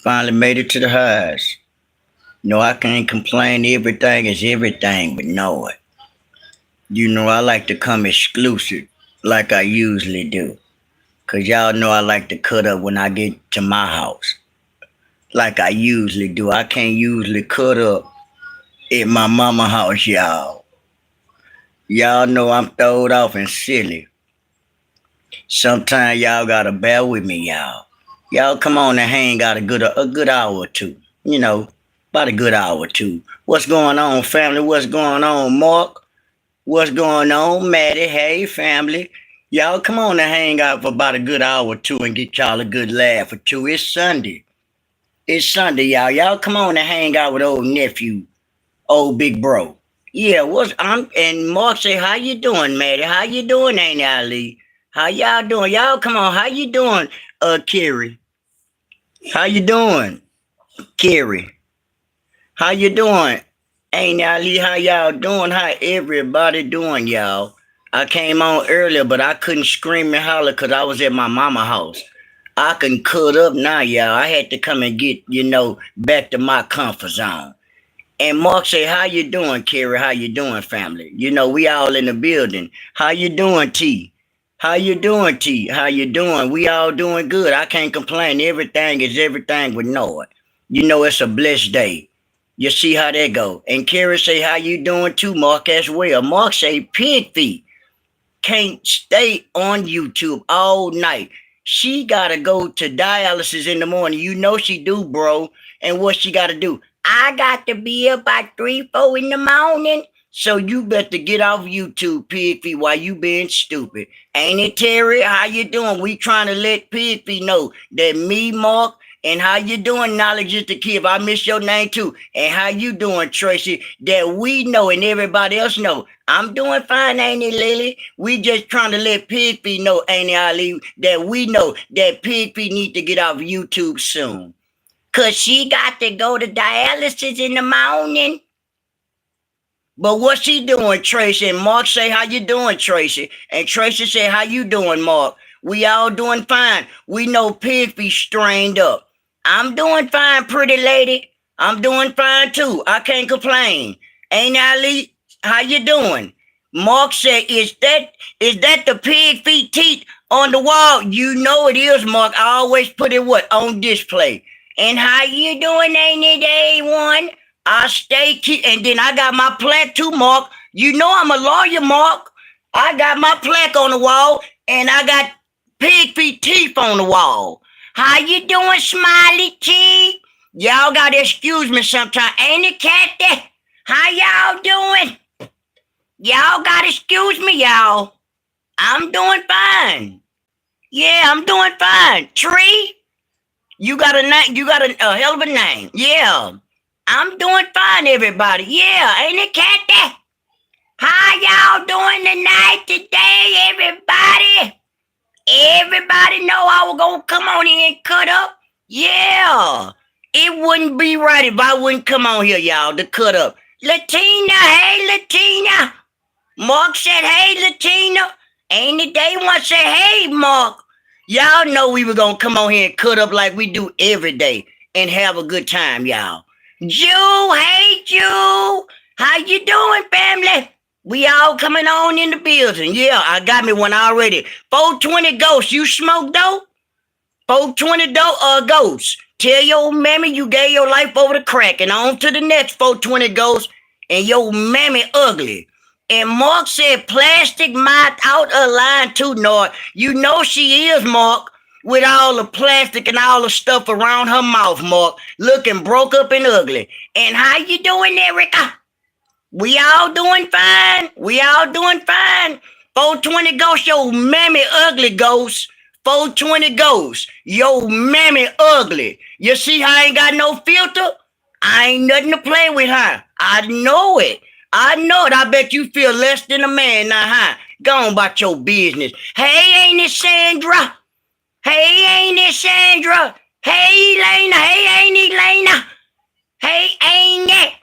Finally made it to the house. No, I can't complain. Everything is everything, but know it. I like to come exclusive like I usually do. Cause y'all know I like to cut up when I get to my house. Like I usually do. I can't usually cut up at my mama house, y'all. Y'all know I'm throwed off and silly. Sometimes y'all gotta bear with me, y'all. Y'all come on and hang out a good hour or two. About a good hour or two. What's going on, family? What's going on, Mark? What's going on, Maddie? Hey, family. Y'all come on and hang out for about a good hour or two and get y'all a good laugh or two. It's Sunday. It's Sunday, y'all. Y'all come on and hang out with old nephew, old big bro. Yeah, and Mark say, how you doing, Maddie? How you doing, Ain't Ali? How y'all doing? Y'all come on, how you doing, Kerry? How you doing, Kerry? How you doing? Ain't Ali, how y'all doing? How everybody doing, y'all? I came on earlier, but I couldn't scream and holler because I was at my mama house. I can cut up now, y'all. I had to come and get, back to my comfort zone. And Mark say, how you doing, Kerry? How you doing, family? We all in the building. How you doing, T? How you doing, T? How you doing? We all doing good. I can't complain. Everything is everything with Noah. It's a blessed day. You see how that go. And Kerry say, how you doing too, Mark, as well. Mark say, pig feet can't stay on YouTube all night. She gotta go to dialysis in the morning. She do, bro. And what she gotta do? I got to be up by 3, 4 in the morning. So you better get off YouTube, pig feet, while you being stupid. Ain't it, Terry? How you doing? We trying to let pig feet know that me, Mark, and how you doing, Knowledge is the kid. I miss your name too. And how you doing, Tracy? That we know and everybody else know. I'm doing fine, ain't it, Lily? We just trying to let Pig Feet know, ain't it, Ali, that we know that Pig Feet need to get off YouTube soon. Cause she got to go to dialysis in the morning. But what she doing, Tracy? And Mark say, how you doing, Tracy? And Tracy say, how you doing, Mark? We all doing fine. We know Pig Feet strained up. I'm doing fine, pretty lady. I'm doing fine too. I can't complain. Ain't Ali? How you doing? Mark said, is that the pig feet teeth on the wall? You know it is, Mark. I always put it on display. And how you doing, ain't it, A1? I stay keep, and then I got my plaque too, Mark. You know I'm a lawyer, Mark. I got my plaque on the wall, and I got pig feet teeth on the wall. How you doing, Smiley T? Y'all gotta excuse me sometime. Ain't it, Cathy? How y'all doing? Y'all gotta excuse me, y'all. I'm doing fine. Yeah, I'm doing fine. Tree, you got a name. You got a hell of a name. Yeah, I'm doing fine, everybody. Yeah, ain't it, Cathy? How y'all doing tonight, today, everybody? Everybody know I was gonna come on here and cut up. Yeah, it wouldn't be right if I wouldn't come on here, y'all, to cut up. Latina, hey, Latina. Mark said, hey, Latina. Ain't it they want to say, hey, Mark. Y'all know we were going to come on here and cut up like we do every day and have a good time, y'all. Jew, hey, Jew. How you doing, family? We all coming on in the building. Yeah, I got me one already. 420 Ghosts, you smoke dope? 420 Ghosts. Tell your mammy you gave your life over to crack and on to the next 420 Ghosts and your mammy ugly. And Mark said plastic mouth out of line too, Nord. You know she is, Mark, with all the plastic and all the stuff around her mouth, Mark, looking broke up and ugly. And how you doing, Erica? We all doing fine. We all doing fine. 420 Ghosts, your mammy ugly ghost. 420 Ghosts, yo mammy ugly. You see how I ain't got no filter? I ain't nothing to play with, huh? I know it. I know it. I bet you feel less than a man now, huh? Go on about your business. Hey, ain't it Sandra? Hey, ain't it Sandra? Hey, Elena. Hey, ain't Elena? Hey, ain't it?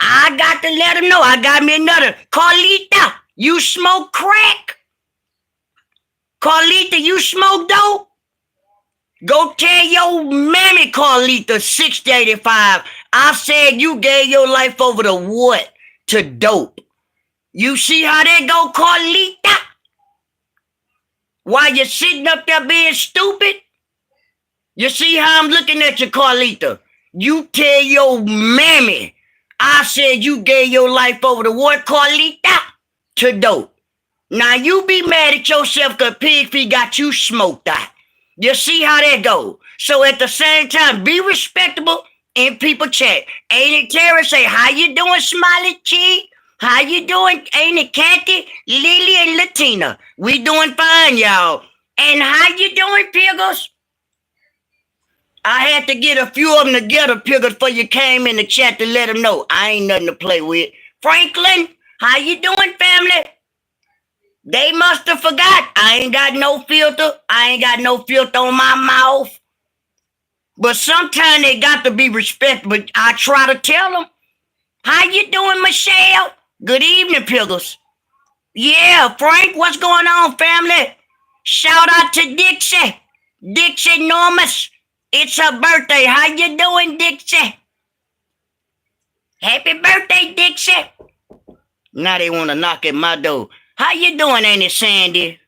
I got to let her know. I got me another. Carlita, you smoke crack? Carlita, you smoke dope? Go tell your mammy, Carlita, 6085. I said you gave your life over to what? To dope. You see how that go, Carlita? While you're sitting up there being stupid? You see how I'm looking at you, Carlita? You tell your mammy, I said you gave your life over to what, Carlita? To dope. Now you be mad at yourself because Pig Feet got you smoked out. You see how that go? So at the same time, be respectable in people chat. Ain't it Tara say, how you doing, Smiley Cheek? How you doing? Ain't it Kathy, Lily, and Latina? We doing fine, y'all. And how you doing, Piggles? I had to get a few of them together, Piggles, before you came in the chat to let them know I ain't nothing to play with. Franklin, how you doing, family? They must have forgot. I ain't got no filter. I ain't got no filter on my mouth. But sometimes they got to be respectful. But I try to tell them. How you doing, Michelle? Good evening, Piggles. Yeah, Frank, what's going on, family? Shout out to Dixie. Dixie Normus. It's her birthday. How you doing, Dixie? Happy birthday, Dixie. Now they want to knock at my door. How you doing, Ain't it, Sandy?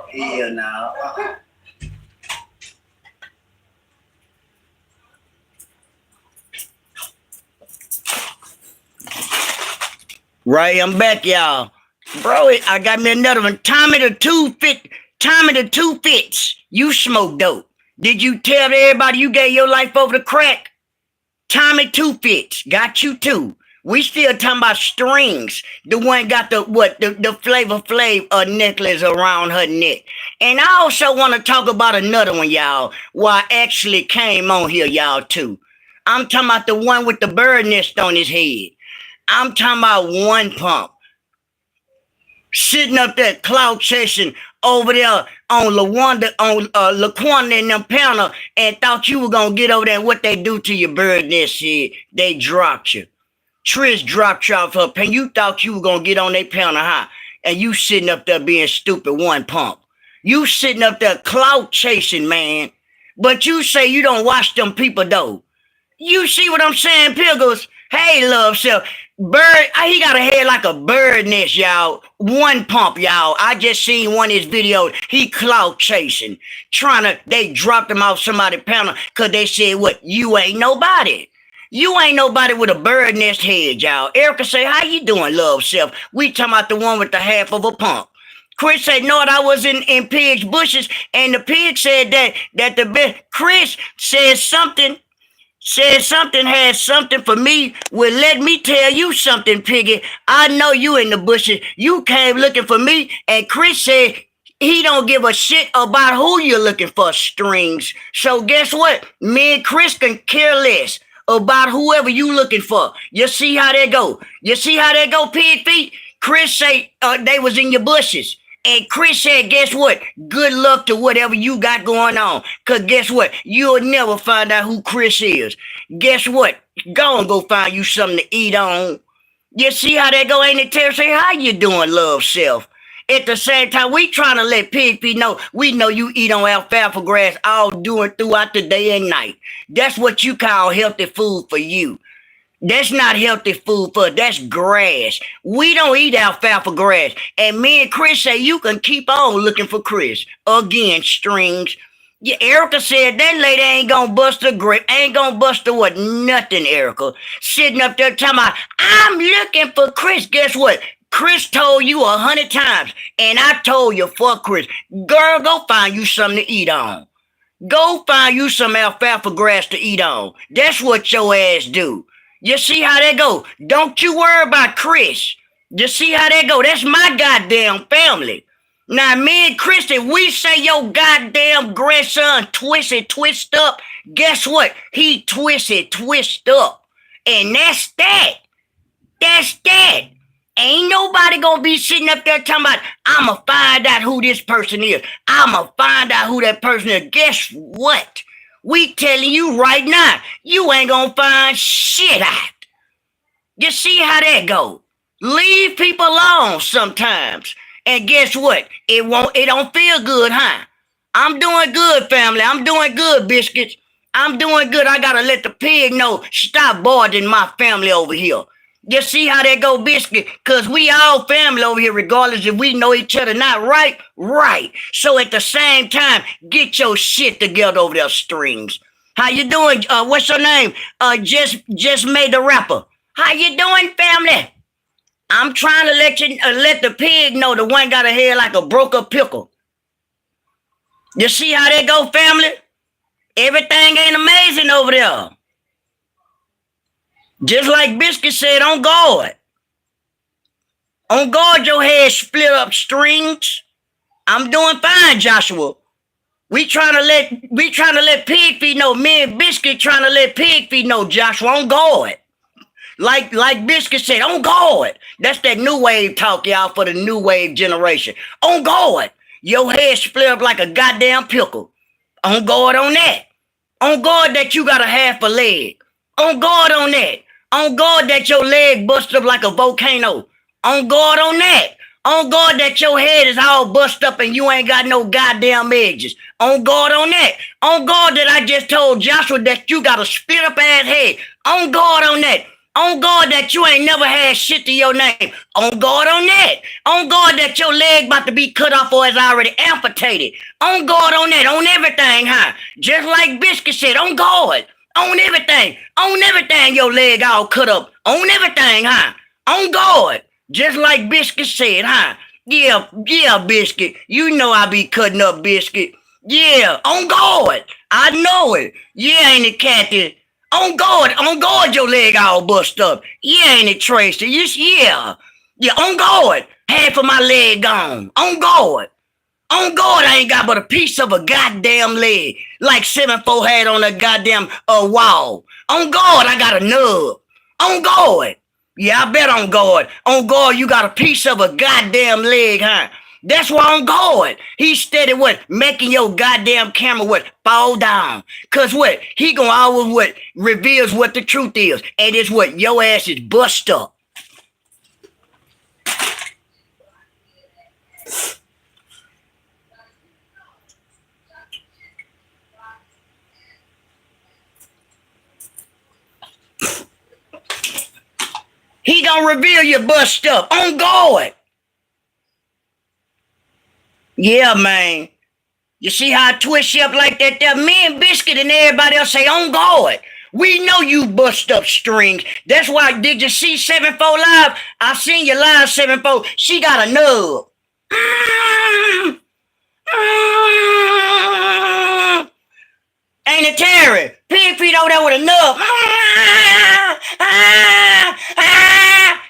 Here now. Right, I'm back, y'all. Bro, I got me another one. Tommy the Two Fits. You smoke dope. Did you tell everybody you gave your life over to crack? Tommy Two Fits. Got you too. We still talking about Strings. The one got the Flavor Flav necklace around her neck. And I also want to talk about another one, y'all, why I actually came on here, y'all, too. I'm talking about the one with the bird nest on his head. I'm talking about One Pump. Sitting up there clout chasing over there on LaWanda, on LaQuanda and them panel, and thought you were gonna get over there and what they do to your bird nest head. They dropped you. Trish dropped you off her pen. You thought you were gonna get on their panel high, and you sitting up there being stupid. One Pump. You sitting up there clout chasing, man. But you say you don't watch them people though. You see what I'm saying, Piggles? Hey, love self. Bird, he got a head like a bird nest, y'all. One Pump, y'all. I just seen one of his videos. He clout chasing. They dropped him off somebody's panel because they said, what, you ain't nobody. You ain't nobody with a bird nest head, y'all. Erica say, how you doing, love self? We talking about the one with the half of a pump. Chris said, no, I was in Pig's bushes, and the pig said Chris said something had something for me. Well, let me tell you something, Piggy. I know you in the bushes. You came looking for me, and Chris said he don't give a shit about who you're looking for, Strings. So guess what? Me and Chris can care less about whoever you looking for. You see how that go? You see how that go, Pig Feet? Chris say they was in your bushes. And Chris said, guess what? Good luck to whatever you got going on. Because guess what? You'll never find out who Chris is. Guess what? Go and go find you something to eat on. You see how that go? Ain't it, Terry? Say, how you doing, love self? At the same time, we trying to let Pig Feet know, we know you eat on alfalfa grass all doing throughout the day and night. That's what you call healthy food for you. That's not healthy food for us. That's grass. We don't eat alfalfa grass. And me and Chris say you can keep on looking for Chris. Again, Strings. Yeah, Erica said that lady ain't gonna bust a grape. Ain't gonna bust a what? Nothing, Erica. Sitting up there talking about, I'm looking for Chris. Guess what? Chris told you 100 times. And I told you, fuck Chris. Girl, go find you something to eat on. Go find you some alfalfa grass to eat on. That's what your ass do. You see how that go? Don't you worry about Chris. You see how that go? That's my goddamn family. Now, me and Chris, if we say your goddamn grandson twist up, guess what? He twist up. And that's that. That's that. Ain't nobody gonna be sitting up there talking about, I'ma find out who this person is. I'ma find out who that person is. Guess what? We telling you right now, you ain't gonna find shit out. You see how that go? Leave people alone sometimes. And guess what? It don't feel good, huh? I'm doing good, family. I'm doing good, biscuits. I'm doing good. I gotta let the pig know. Stop bothering my family over here. You see how that go, biscuit? Cause we all family over here, regardless if we know each other not right, right. So at the same time, get your shit together over there, strings. How you doing? What's your name? Just made the rapper. How you doing, family? I'm trying to let the pig know the one got a head like a broke up pickle. You see how they go, family? Everything ain't amazing over there. Just like Biscuit said, on guard. On guard, your head split up strings. I'm doing fine, Joshua. We trying to let Pig Feet know. Me and Biscuit trying to let Pig Feet know, Joshua, on guard. Like Biscuit said, on guard. That's that new wave talk, y'all, for the new wave generation. On guard. Your head split up like a goddamn pickle. On guard on that. On guard that you got a half a leg. On guard on that. On guard that your leg busted up like a volcano. On guard on that. On guard that your head is all bust up and you ain't got no goddamn edges. On guard on that. On guard that I just told Joshua that you got a split up ass head. On guard on that. On guard that you ain't never had shit to your name. On guard on that. On guard that your leg about to be cut off or is already amputated. On guard on that. On everything, huh? Just like Biscuit said, on guard. On everything. On everything your leg all cut up. On everything, huh? On guard. Just like Biscuit said, huh? Yeah, Biscuit. You know I be cutting up, Biscuit. Yeah, on guard. I know it. Yeah, ain't it, Cathy? On guard, your leg all bust up. Yeah, ain't it, Tracy? Yeah, on guard. Half of my leg gone. On guard. On guard, I ain't got but a piece of a goddamn leg. Like 7-4 had on a goddamn wall. On guard, I got a nub. On guard. Yeah, I bet on guard. On guard, you got a piece of a goddamn leg, huh? That's why on guard. He steady what? Making your goddamn camera what? Fall down. Cause what? He gonna always what? Reveals what the truth is. And it's what? Your ass is bust up. He gonna reveal your bust up. On guard. Yeah, man. You see how I twist you up like that there? Me and Biscuit and everybody else say, on guard. We know you bust up strings. That's why, did you see 7-4 live? I seen you live 7-4. She got a nub. Ain't it Terry? Pig Feet over there with a nub.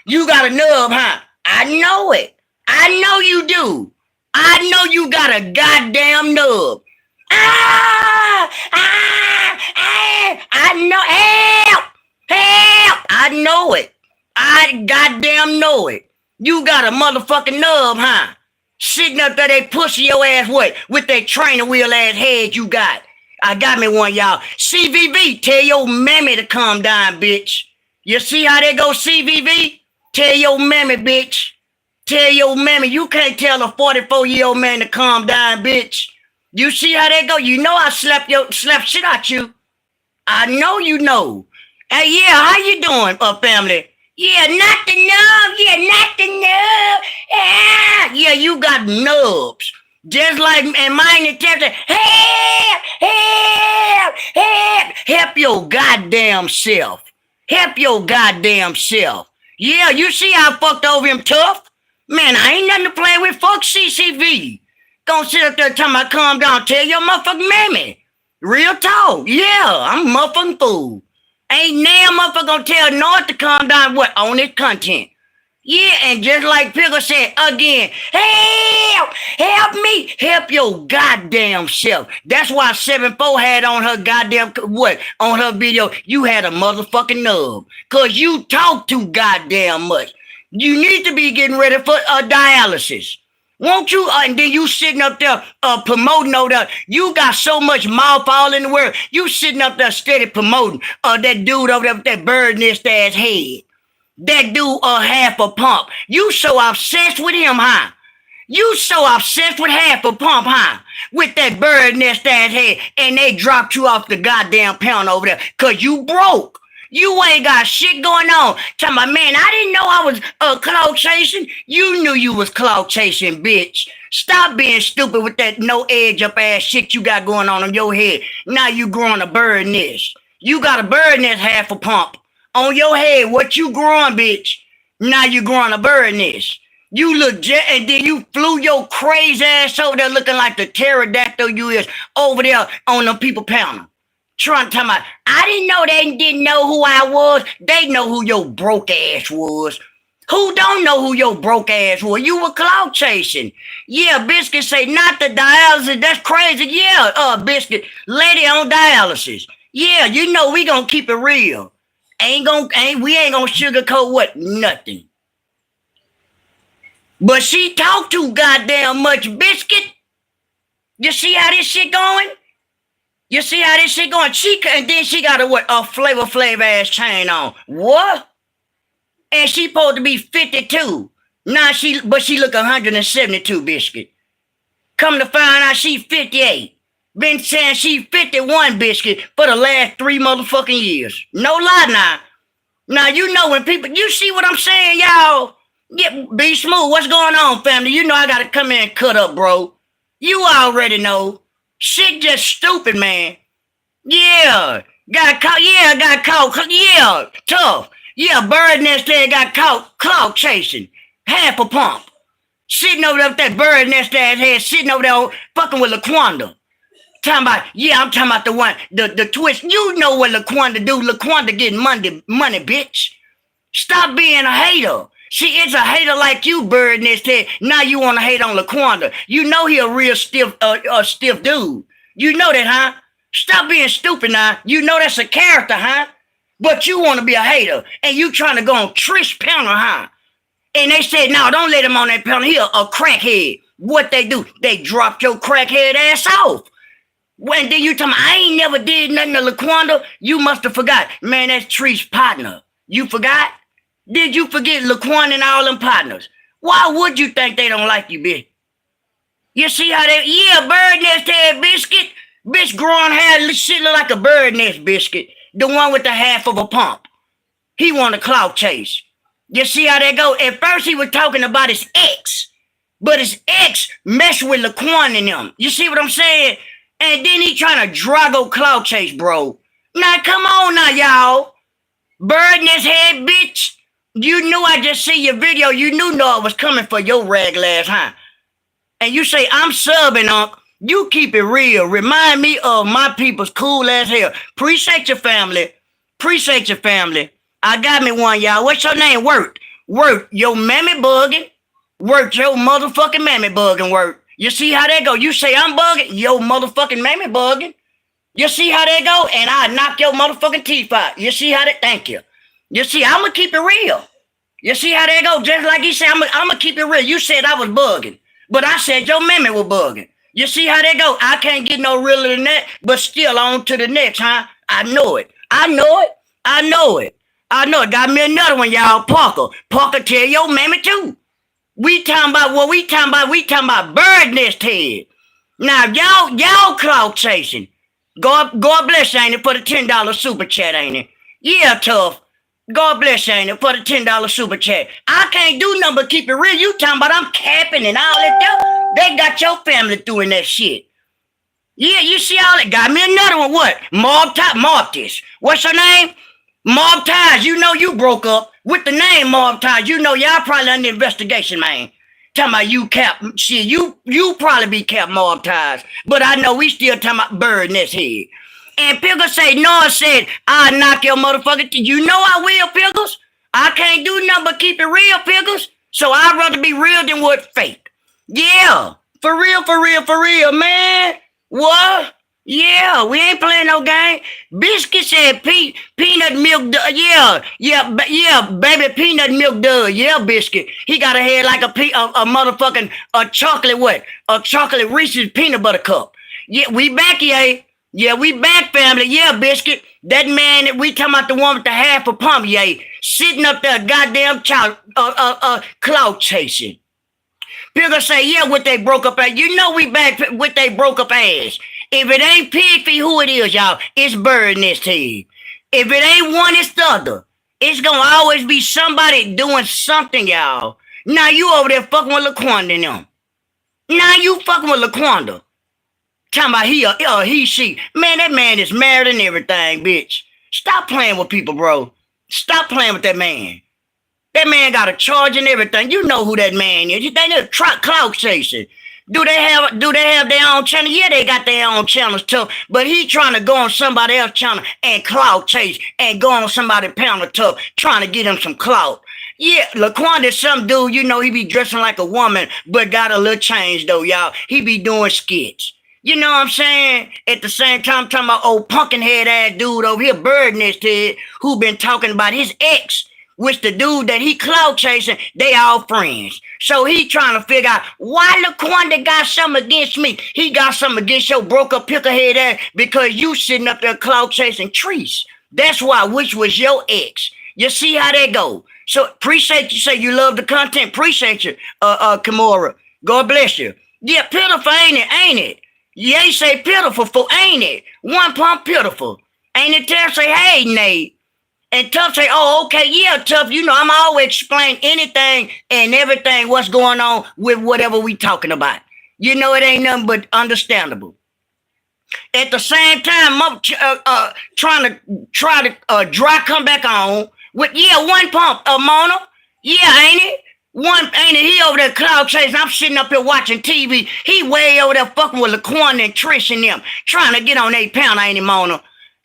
You got a nub, huh? I know it. I know you do. I know you got a goddamn nub. I know. Help. I know it. I goddamn know it. You got a motherfucking nub, huh? Sitting up there, they pushing your ass what? With that trainer wheel ass head you got. I got me one, y'all. CVV, tell your mammy to calm down, bitch. You see how they go, CVV? Tell your mammy, bitch. Tell your mammy, you can't tell a 44-year-old man to calm down, bitch. You see how they go? You know I slap shit out you. I know you know. Hey, yeah, how you doing, family? Yeah, not the nub. Yeah, not the nub. Yeah, you got nubs. Just like, and mine attempted, help your goddamn self. Help your goddamn self. Yeah, you see how I fucked over him tough? Man, I ain't nothing to play with. Fuck CCV. Gonna sit up there and tell me calm down. Tell your motherfucking mammy. Real talk. Yeah, I'm a motherfucking fool. Ain't damn motherfucker gonna tell North to calm down what? On his content. Yeah, and just like Pickle said again, help me. Help your goddamn self. That's why 7-4 had on her goddamn, what? On her video, you had a motherfucking nub. Cause you talk too goddamn much. You need to be getting ready for dialysis. Won't you? And then you sitting up there promoting over there. You got so much mouth all in the world. You sitting up there steady promoting that dude over there with that bird nest ass head. That dude a half a pump. You so obsessed with him, huh? You so obsessed with half a pump, huh? With that bird nest ass head, and they dropped you off the goddamn pound over there, cause you broke. You ain't got shit going on. Tell my man, I didn't know I was clout chasing. You knew you was clout chasing, bitch. Stop being stupid with that no edge up ass shit you got going on your head. Now you growing a bird nest. You got a bird nest half a pump on your head. What you growing, bitch? Now you growing a bird nest. You look and then you flew your crazy ass over there looking like the pterodactyl you is over there on them people pounding. Trying to tell me, I didn't know they didn't know who I was. They know who your broke ass was. Who don't know who your broke ass was? You were clout chasing. Yeah, Biscuit say, not the dialysis. That's crazy. Yeah, Biscuit, lady on dialysis. Yeah, you know we gonna keep it real. We ain't gonna sugarcoat what? Nothing. But she talked too goddamn much, Biscuit. You see how this shit going? You see how this shit going? And then she got a Flavor Flav ass chain on. What? And she supposed to be 52. Now she look 172, Biscuit. Come to find out she 58. Been saying she 51, Biscuit, for the last 3 motherfucking years. No lie now. Now you know when people, you see what I'm saying, y'all? Yeah, be smooth. What's going on, family? You know I gotta come in and cut up, bro. You already know. Shit just stupid, man. Yeah. Got caught. Yeah, got caught. Yeah, tough. Yeah, bird nest there got caught clout chasing. Half a pump. Sitting over there with that bird nest ass head, sitting over there fucking with LaQuanda. I'm talking about the one, the twist. You know what LaQuanda do. LaQuanda getting money, bitch. Stop being a hater. She is a hater like you, bird nest head. Now you want to hate on LaQuanda. You know he a real stiff dude. You know that, huh? Stop being stupid now. You know that's a character, huh? But you want to be a hater. And you trying to go on Trish Penner, huh? And they said, no, don't let him on that panel. He a crackhead. What they do? They dropped your crackhead ass off. When then you tell me, I ain't never did nothing to LaQuanda. You must have forgot. Man, that's Tree's partner. You forgot? Did you forget LaQuanda and all them partners? Why would you think they don't like you, bitch? You see how they, yeah, bird nest head, Biscuit. Bitch growing hair, shit look like a bird nest, Biscuit. The one with the half of a pump. He want a clout chase. You see how they go? At first he was talking about his ex. But his ex messed with LaQuanda and them. You see what I'm saying? And then he trying to drago clout chase, bro. Now, come on now, y'all. Bird nest head, bitch. You knew I just see your video. You knew I was coming for your rag ass, huh? And you say, I'm subbing, Unc. You keep it real. Remind me of my people's cool ass hair. Appreciate your family. Appreciate your family. I got me one, y'all. What's your name? Work. Your mammy bugging. Work your motherfucking mammy bugging, work. You see how they go? You say I'm bugging, yo motherfucking mammy bugging. You see how they go? And I knock your motherfucking teeth out. You see how they, thank you. You see, I'm going to keep it real. You see how they go? Just like he said, I'm going to keep it real. You said I was bugging, but I said your mammy was bugging. You see how they go? I can't get no realer than that, but still on to the next, huh? I know it. Got me another one, y'all. Parker. Parker, tell your mammy too. We talking about what we talking about. We talking about bird nest head. Now, y'all clout chasing. God bless you, ain't it, for the $10 super chat, ain't it? Yeah, tough. God bless you, ain't it, for the $10 super chat. I can't do nothing but keep it real. You talking about I'm capping and all that stuff. They got your family doing that shit. Yeah, you see all that. Got me another one. What? Marcus. What's her name? Mob Ties. You know you broke up with the name Mob Ties. You know y'all probably under investigation, man. Talking about you cap shit. You probably be cap Mob Ties. But I know we still talking about bird nest head. And Pickles say, Noah said, I'll knock your motherfucker. You know I will, Pickles. I can't do nothing but keep it real, Pickles. So I'd rather be real than what fake. Yeah. For real, man. What? Yeah, we ain't playing no game. Biscuit said peanut milk. Yeah, baby, peanut milk does. Yeah, Biscuit. He got a head like a motherfucking chocolate what? A chocolate Reese's peanut butter cup. Yeah, we back here. Yeah, we back, family. Yeah, Biscuit. That man that we talking about, the one with the half a pump, yeah, sitting up there, goddamn clout chasing. People say, yeah, what they broke up at. You know we back with they broke up ass. If it ain't pig feet, who it is, y'all? It's bird nest head. If it ain't one, it's the other. It's gonna always be somebody doing something, y'all. Now you over there fucking with Laquanda and them. Now you fucking with Laquanda. Talking about she. Man, that man is married and everything, bitch. Stop playing with people, bro. Stop playing with that man. That man got a charge and everything. You know who that man is. They need clout chasing. Do they have their own channel? Yeah, they got their own channels too. But he trying to go on somebody else's channel and clout chase and go on somebody's panel too, trying to get him some clout. Yeah, Laquanda, some dude, you know, he be dressing like a woman, but got a little change though, y'all. He be doing skits. You know what I'm saying? At the same time, I'm talking about old pumpkin head ass dude over here, bird nest head, who been talking about his ex, which the dude that he clout chasing, they all friends. So he trying to figure out why Laquanda got something against me. He got something against your broke up picker head ass because you sitting up there clout chasing trees. That's why, which was your ex. You see how that go. So appreciate you. Say you love the content. Appreciate you, Kimura. God bless you. Yeah, pitiful, ain't it? Yeah, you say pitiful, ain't it? One pump pitiful. Ain't it Terry say, hey, Nate? And Tough say, oh, okay, yeah, Tough, you know, I'm always explain anything and everything what's going on with whatever we talking about. You know, it ain't nothing but understandable. At the same time, I'm trying to dry come back on with, yeah, one pump, Mona. Yeah, ain't it? One, ain't it? He over there cloud chasing. I'm sitting up here watching TV. He way over there fucking with Laquan and Trish and them, trying to get on 8 pound, ain't it, Mona?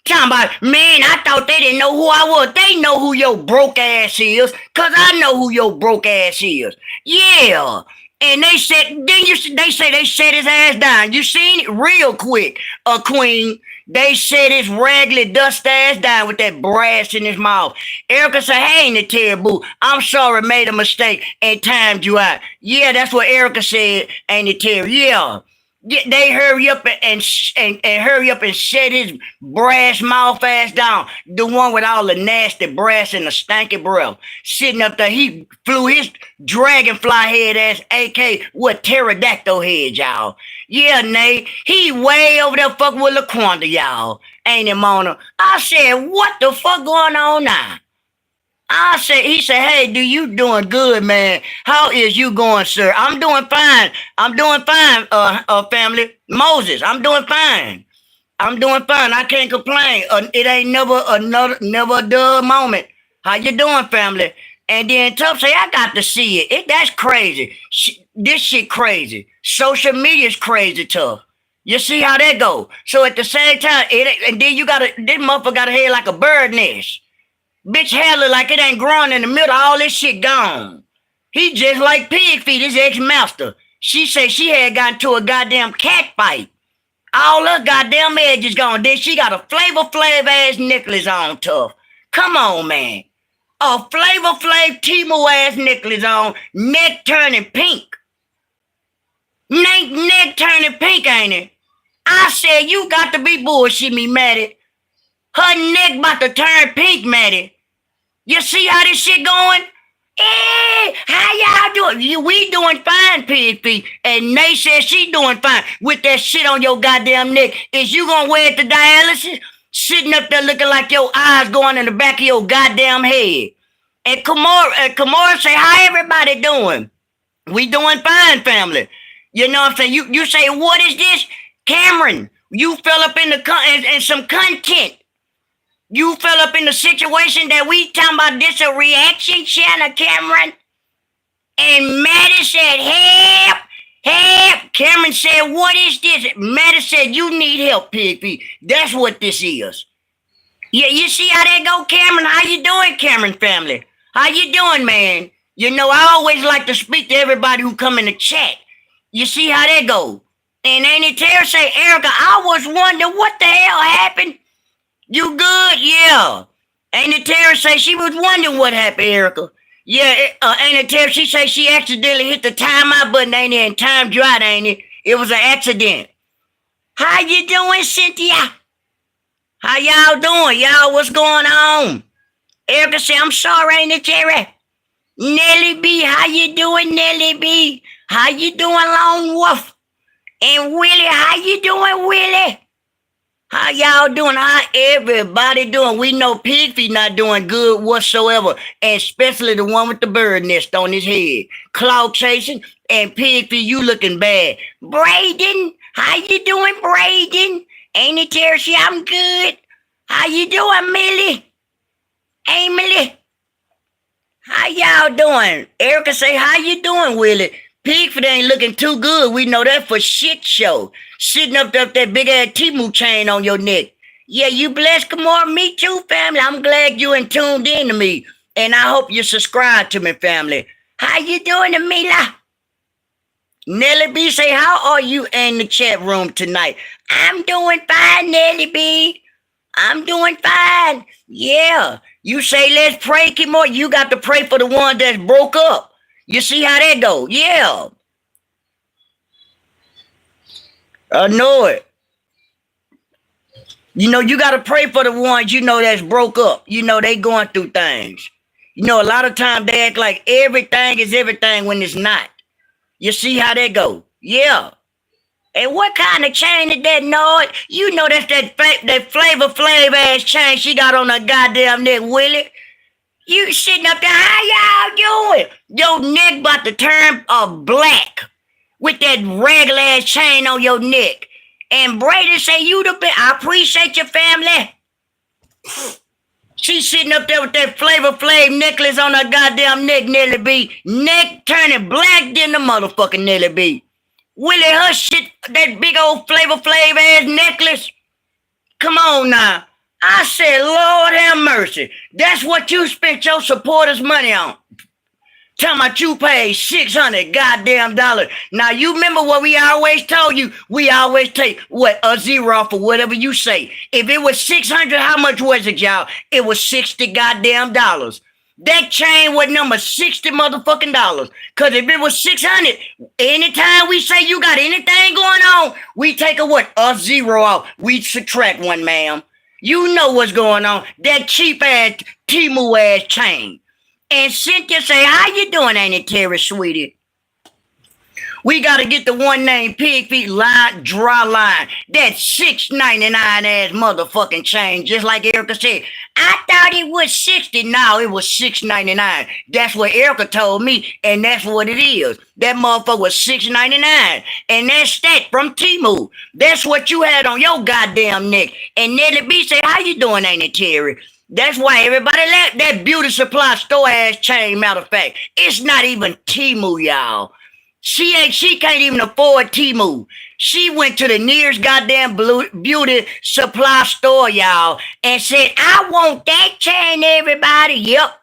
Talking about, man, I thought they didn't know who I was. They know who your broke ass is, cause I know who your broke ass is. Yeah. And they said, they say they set his ass down. You seen it real quick, Queen. They set his raggedy dust ass down with that brass in his mouth. Erica said, hey, Natera Boo, I'm sorry, made a mistake and timed you out. Yeah, that's what Erica said, ain't it, Terry? Yeah. They hurry up and hurry up and set his brass mouth ass down. The one with all the nasty brass and the stanky breath. Sitting up there, he flew his dragonfly head ass, AK with pterodactyl head, y'all. Yeah, Nate, he way over there fucking with Laquanda, y'all. Ain't it, Mona? I said, what the fuck going on now? He said, hey, do you doing good, man? How is you going, sir? I'm doing fine. Family. Moses, I'm doing fine. I can't complain. It ain't never a dull moment. How you doing, family? And then Tough say, I got to see it. That's crazy. This shit crazy. Social media's crazy, Tough. You see how that go? So at the same time, and then this motherfucker got a head like a bird nest. Bitch hair look like it ain't growing in the middle. All this shit gone. He just like pig feet, his ex-master. She said she had gotten to a goddamn cat fight. All her goddamn edges gone. Then she got a Flavor Flav ass necklace on, Tough. Come on, man. A Flavor Flav Timo ass necklace on, neck turning pink. Neck turning pink, ain't it? I said, you got to be bullshit me, Maddie. Her neck about to turn pink, Maddie. You see how this shit going? Hey, how y'all doing? We doing fine, Pig Feet. And Nate said she doing fine with that shit on your goddamn neck. Is you gonna wear it to dialysis? Sitting up there looking like your eyes going in the back of your goddamn head. And Kamora say, how everybody doing? We doing fine, family. You know what I'm saying? You say, what is this? Cameron, you fell up in in some content. You fell up in the situation that we talking about. This a reaction channel, Cameron. And Maddie said, help. Cameron said, what is this? Maddie said, you need help, Piggy. That's what this is. Yeah, you see how that go, Cameron? How you doing, Cameron family? How you doing, man? You know, I always like to speak to everybody who come in the chat. You see how that go? And Annie Terry say, Erica, I was wondering what the hell happened. You good? Yeah. Annie Terry say she was wondering what happened, Erica. Yeah, Annie Terry, she say she accidentally hit the timeout button, ain't it? And timed you out, ain't it? It was an accident. How you doing, Cynthia? How y'all doing? Y'all, what's going on? Erica say, I'm sorry, ain't it, Jerry? Nelly B, how you doing, Nelly B? How you doing, Lone Wolf? And Willie, how you doing, Willie? How y'all doing? How everybody doing? We know Pigfeet not doing good whatsoever, and especially the one with the bird nest on his head. Clout chasing, and Pigfeet, you looking bad. Braden, how you doing, Braden? Ain't it, Terry? I'm good. How you doing, Millie? Emily? How y'all doing? Erica say, how you doing, Willie? Pigford ain't looking too good. We know that for shit show. Sitting up there with that big ass Timu chain on your neck. Yeah, you blessed. Come on, me too, family. I'm glad you and tuned in to me. And I hope you subscribe to me, family. How you doing, Amila? Nelly B say, how are you in the chat room tonight? I'm doing fine, Nelly B. I'm doing fine. Yeah. You say, let's pray, Kimor. You got to pray for the one that's broke up. You see how that go? Yeah. I know it. You know, you got to pray for the ones, you know, that's broke up. You know, they going through things. You know, a lot of times they act like everything is everything when it's not. You see how that go? Yeah. And what kind of chain is that, Nord? You know that's that Flavor Flav ass chain she got on her goddamn neck, Willie. You sitting up there, how y'all doing? Your neck about to turn black with that regular ass chain on your neck. And Brady say, you the best. I appreciate your family. She sitting up there with that Flavor Flav necklace on her goddamn neck, Nelly B. Neck turning black than the motherfucking Nelly B. Willie, her shit, that big old Flavor Flav ass necklace. Come on now. I said, Lord have mercy. That's what you spent your supporters' money on. Tell me you paid $600 goddamn dollars. Now you remember what we always told you? We always take what a zero off of whatever you say. If it was 600, how much was it, y'all? It was 60 goddamn dollars. That chain was number 60 motherfucking dollars. Cause if it was 600, anytime we say you got anything going on, we take a zero off. We subtract one, ma'am. You know what's going on. That cheap ass Timu ass chain. And Cynthia say, how you doing, ain't it, Terry, sweetie? We got to get the one named Pigfeet line, dry line. That $6.99 ass motherfucking chain, just like Erica said. I thought it was 60. No, it was $6.99. That's what Erica told me, and that's what it is. That motherfucker was $6.99. And that's that from Timu. That's what you had on your goddamn neck. And Nelly B said, how you doing, ain't it, Terry? That's why everybody left that beauty supply store ass chain, matter of fact. It's not even Timu, y'all. She can't even afford Timu. She went to the nearest goddamn beauty supply store, y'all, and said, I want that chain, everybody. Yep.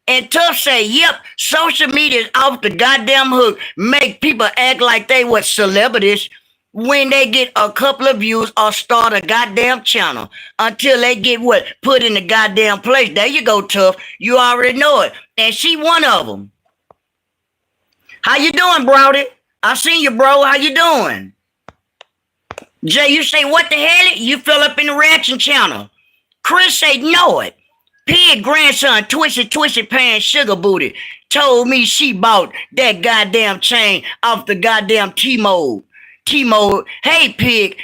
And Tough say, yep, social media is off the goddamn hook. Make people act like they were celebrities when they get a couple of views or start a goddamn channel until they get put in the goddamn place. There you go, Tough. You already know it. And she one of them. How you doing, Brody? I seen you, bro. How you doing? Jay, you say, what the hell? You fell up in the reaction channel. Chris say, know it. Pig grandson, twisty pants, sugar booty, told me she bought that goddamn chain off the goddamn T-Mode. Hey, pig,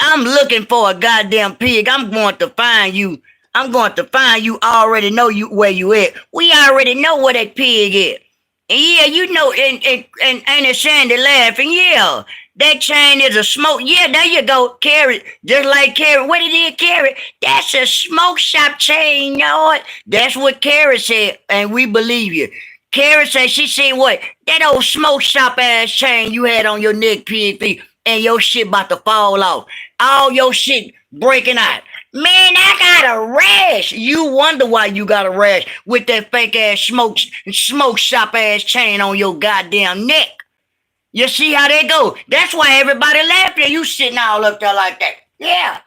I'm looking for a goddamn pig. I'm going to find you. I already know you where you at. We already know where that pig is. And yeah, you know, and it's Sandy laughing. Yeah, that chain is a smoke. Yeah, there you go, Carrot. Just like Carrot. What it is, Carrot? That's a smoke shop chain, you know what? That's what Carrot said, and we believe you. Carrot said, she said what? That old smoke shop ass chain you had on your neck, PFP, and your shit about to fall off. All your shit breaking out. Man, I got a rash. You wonder why you got a rash with that fake ass smoke shop ass chain on your goddamn neck. You see how they go? That's why everybody laughing. You sitting all up there like that. Yeah.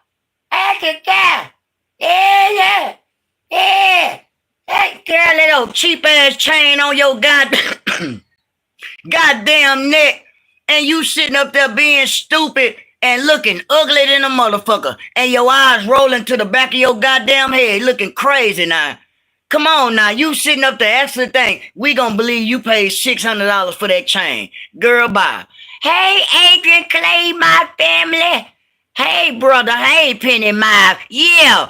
I can tell. Yeah. Hey, girl, that old cheap ass chain on your goddamn neck. And you sitting up there being stupid and looking ugly than a motherfucker, and your eyes rolling to the back of your goddamn head, looking crazy now. Come on now, you sitting up there actually think we gonna believe you paid $600 for that chain. Girl, bye. Hey, Adrian Clay, my family. Hey, brother. Hey, Penny Miles. Yeah,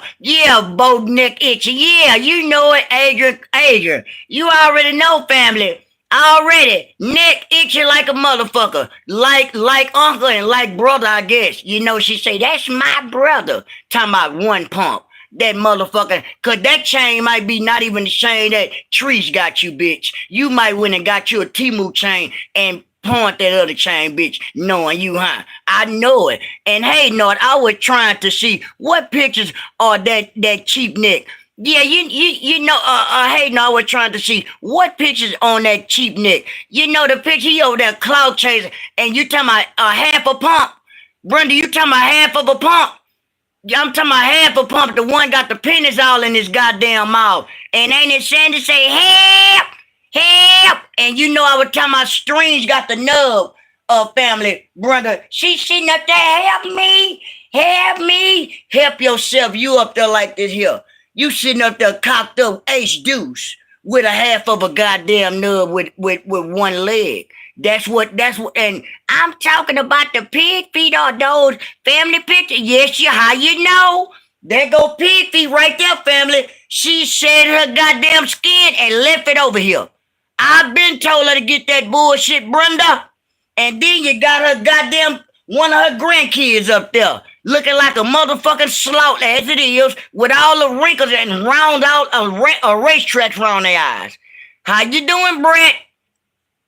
Bo Nick Itchy. Yeah, you know it, Adrian. You already know, family. Already, Nick itchy like a motherfucker, like uncle and like brother, I guess. You know, she say, that's my brother. Talking about one pump. That motherfucker, cause that chain might be not even the chain that Trees got you, bitch. You might went and got you a Timu chain and point that other chain, bitch, knowing you, huh? I know it. And hey, Nord, I was trying to see what pictures are that cheap Nick. Yeah, you know, hey, no, I was trying to see what pictures on that cheap Nick. You know the picture he over there cloud chasing, and you talking about half a pump. Brenda, you talking about half of a pump. I'm talking about half a pump. The one got the pennies all in his goddamn mouth. And ain't it Sandy say, help. And you know I was talking about Strange got the nub of family, brother. She's sitting up there, help me. Help yourself. You up there like this here. You sitting up there cocked up ace deuce with a half of a goddamn nub with one leg. That's what, and I'm talking about the pig feet or those family pictures. Yes, how you know? There go pig feet right there, family. She shed her goddamn skin and left it over here. I've been told her to get that bullshit, Brenda. And then you got her goddamn, one of her grandkids up there, looking like a motherfucking slout as it is, with all the wrinkles and round out a racetrack around their eyes. How you doing, Brett?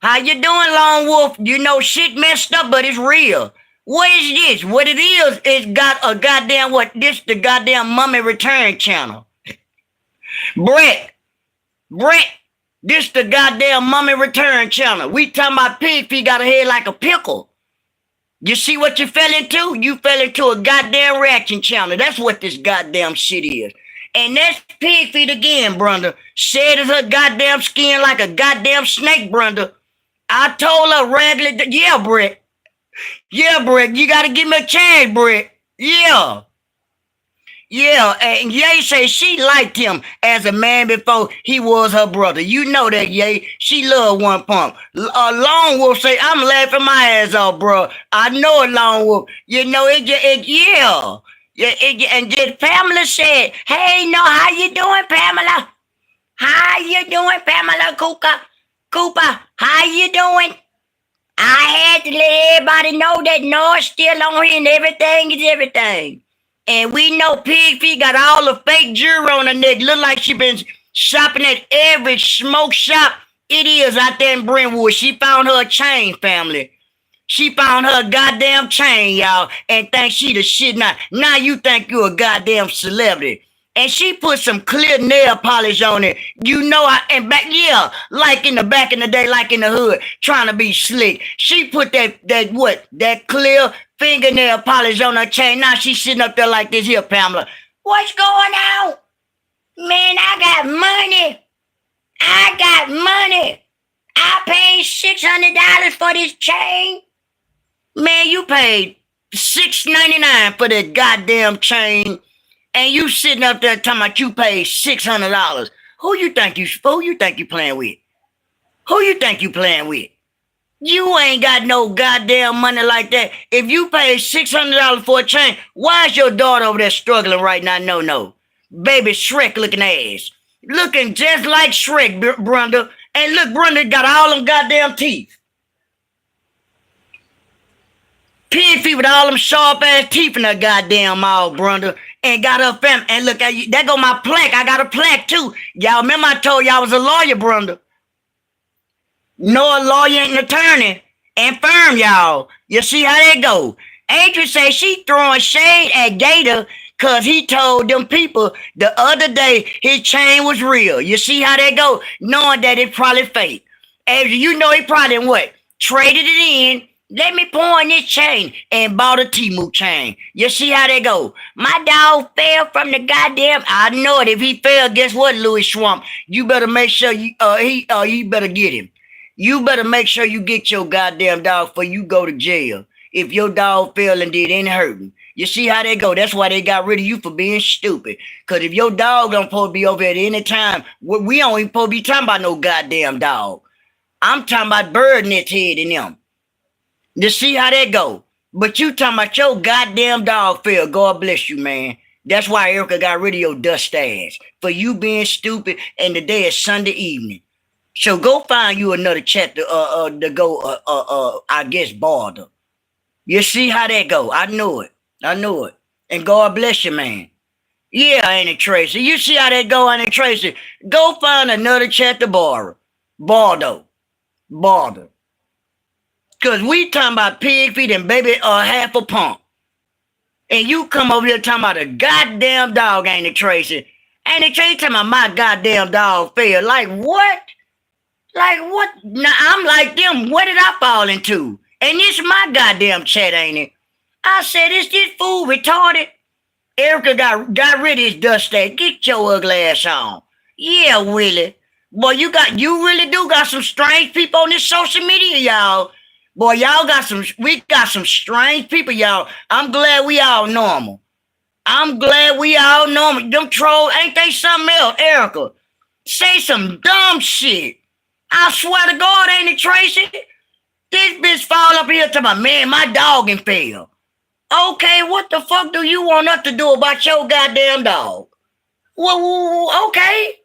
How you doing, Lone Wolf? You know shit messed up, but it's real. What is this? What it is got a goddamn the goddamn Mummy Return channel. Brett, this the goddamn Mummy Return channel. We talking about pig feet got a head like a pickle. You see what you fell into? You fell into a goddamn reaction channel. That's what this goddamn shit is. And that's pig feet again, Brenda. Shed as her goddamn skin like a goddamn snake, Brenda. I told her regularly, yeah, Brett. Yeah, Brett, you gotta give me a chance, Brett. Yeah. Yeah, and Ye say she liked him as a man before he was her brother. You know that, Ye. She loved one pump. Lone Wolf say, I'm laughing my ass off, bro. I know it, Lone Wolf. You know, yeah. And the Pamela said, hey, no, how you doing, Pamela? How you doing, Pamela Cooper, how you doing? I had to let everybody know that Nor's still on here and everything is everything. And we know Pig Feet got all the fake jewelry on her neck. Look like she been shopping at every smoke shop it is out there in Brentwood. She found her a chain, family. She found her a goddamn chain, y'all, and think she the shit now. Now you think you a goddamn celebrity. And she put some clear nail polish on it. You know, like in the back in the day, like in the hood, trying to be slick. She put that clear fingernail polish on her chain. Now she's sitting up there like this here, Pamela. What's going on? Man, I got money. I paid $600 for this chain. Man, you paid $6.99 for that goddamn chain. And you sitting up there talking about you paid $600. Who you think you playing with? Who you think you playing with? You ain't got no goddamn money like that. If you paid $600 for a chain, why is your daughter over there struggling right now? No. Baby Shrek looking ass. Looking just like Shrek, Brenda. And look, Brenda got all them goddamn teeth. Pig feet with all them sharp ass teeth in her goddamn mouth, Brenda. And got her family. And look, that go my plaque. I got a plaque too. Y'all remember I told y'all I was a lawyer, Brenda. No, a lawyer and an attorney. And firm, y'all. You see how that go. Adrian say she throwing shade at Gator because he told them people the other day his chain was real. You see how that go? Knowing that it's probably fake. Adrian, you know he probably what? Traded it in. Let me pawn this chain and bought a Timu chain. You see how they go? My dog fell from the goddamn. I know it. If he fell, guess what, Louis Swamp? You better make sure you better get him. You better make sure you get your goddamn dog before you go to jail. if your dog fell and did any hurting. You see how they go? That's why they got rid of you for being stupid. Because if your dog don't supposed to be over at any time, we don't even supposed to be talking about no goddamn dog. I'm talking about bird nest head in them. You see how that go? But you talking about your goddamn dog fell. God bless you, man. That's why Erica got rid of your dust ass. For you being stupid and the day is Sunday evening. So go find you another chat to go I guess border. You see how that go? I know it. I know it. And God bless you, man. Yeah, ain't it, Tracy? You see how that go, ain't it, Tracy? Go find another chat to borrow. Border. Border. Cause we talking about pig feet and baby half a pump. And you come over here talking about a goddamn dog, ain't it, Tracy? Ain't it, Tracy talking about my goddamn dog fell? Like what? Like what? Now I'm like them. What did I fall into? And this my goddamn chat, ain't it? I said, is this fool retarded? Erica got rid of his dust ass. Get your ugly ass on. Yeah, Willie. Boy, you really do got some strange people on this social media, y'all. Boy, we got some strange people, y'all. I'm glad we all normal. I'm glad we all normal. Them trolls, ain't they something else, Erica? Say some dumb shit. I swear to God, ain't it, Tracy? This bitch fall up here to my man, my dog and fell. Okay, what the fuck do you want us to do about your goddamn dog? Well, okay.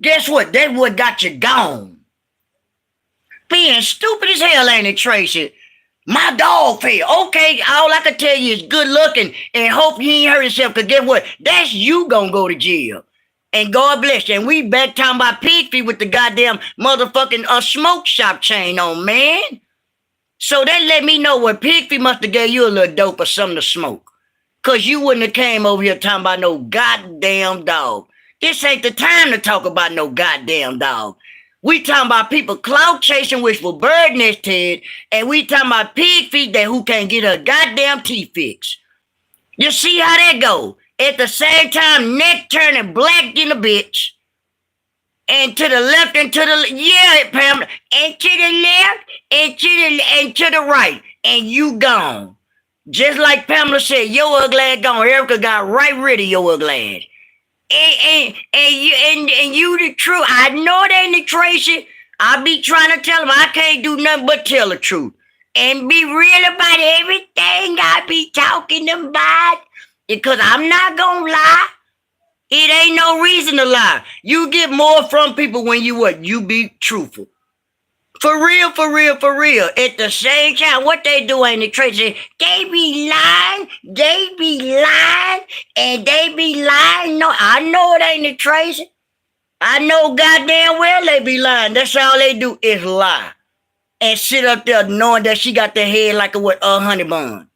Guess what? That what got you gone. Being stupid as hell, ain't it, Tracy? My dog fell. Okay, all I can tell you is good looking and hope he ain't hurt himself. Because guess what? That's you gonna go to jail. And God bless you. And we back talking about pig feet with the goddamn motherfucking smoke shop chain on, man. So that let me know what pig feet must have gave you a little dope or something to smoke. Because you wouldn't have came over here talking about no goddamn dog. This ain't the time to talk about no goddamn dog. We talking about people clout chasing which will bird nest head, and we talking about pig feet that who can't get a goddamn teeth fix. You see how that go? At the same time, neck turning black in a bitch. And to the left and to the yeah, Pamela. And to the left and to the right. And you gone. Just like Pamela said, your ugly ass gone. Erica got right rid of your ugly ass. And you the truth. I know it ain't the Tracy. I be trying to tell him I can't do nothing but tell the truth. And be real about everything I be talking about. Because I'm not gonna lie. It ain't no reason to lie. You get more from people when you what? You be truthful. For real, for real, for real. At the same time, what they do ain't the Tracy. They be lying, and they be lying. No, I know it ain't the Tracy. I know goddamn well they be lying. That's all they do is lie. And sit up there knowing that she got the head like a honey bun.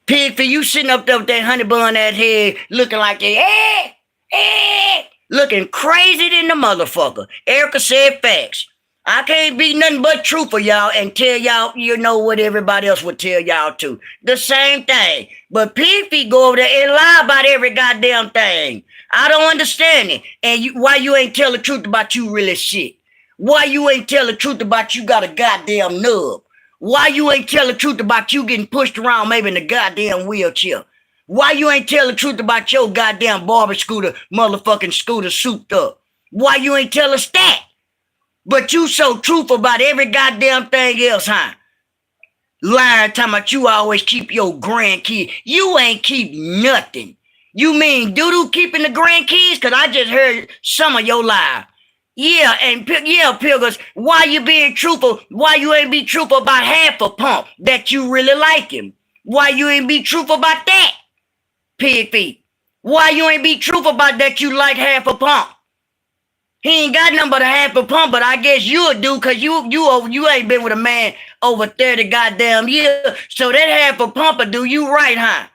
Pig for you sitting up there with that honey bun that head looking like that, looking crazy than the motherfucker. Erica said facts. I can't be nothing but truthful, y'all, and tell y'all, you know what everybody else would tell y'all too. The same thing. But pig feet go over there and lie about every goddamn thing. I don't understand it. And why you ain't tell the truth about you really sick? Why you ain't tell the truth about you got a goddamn nub? Why you ain't tell the truth about you getting pushed around maybe in a goddamn wheelchair? Why you ain't tell the truth about your goddamn barber scooter, motherfucking scooter souped up? Why you ain't tell us that? But you so truthful about every goddamn thing else, huh? Lying, talking about you always keep your grandkids. You ain't keep nothing. You mean doo-doo keeping the grandkids? Because I just heard some of your lies. Yeah, and yeah, Pilgers, why you being truthful? Why you ain't be truthful about half a pump that you really like him? Why you ain't be truthful about that? Pig feet. Why you ain't be truthful about that you like half a pump? He ain't got nothing but a half a pump, but I guess you'll do because you ain't been with a man over 30 goddamn years. So that half a pump will do you right, huh?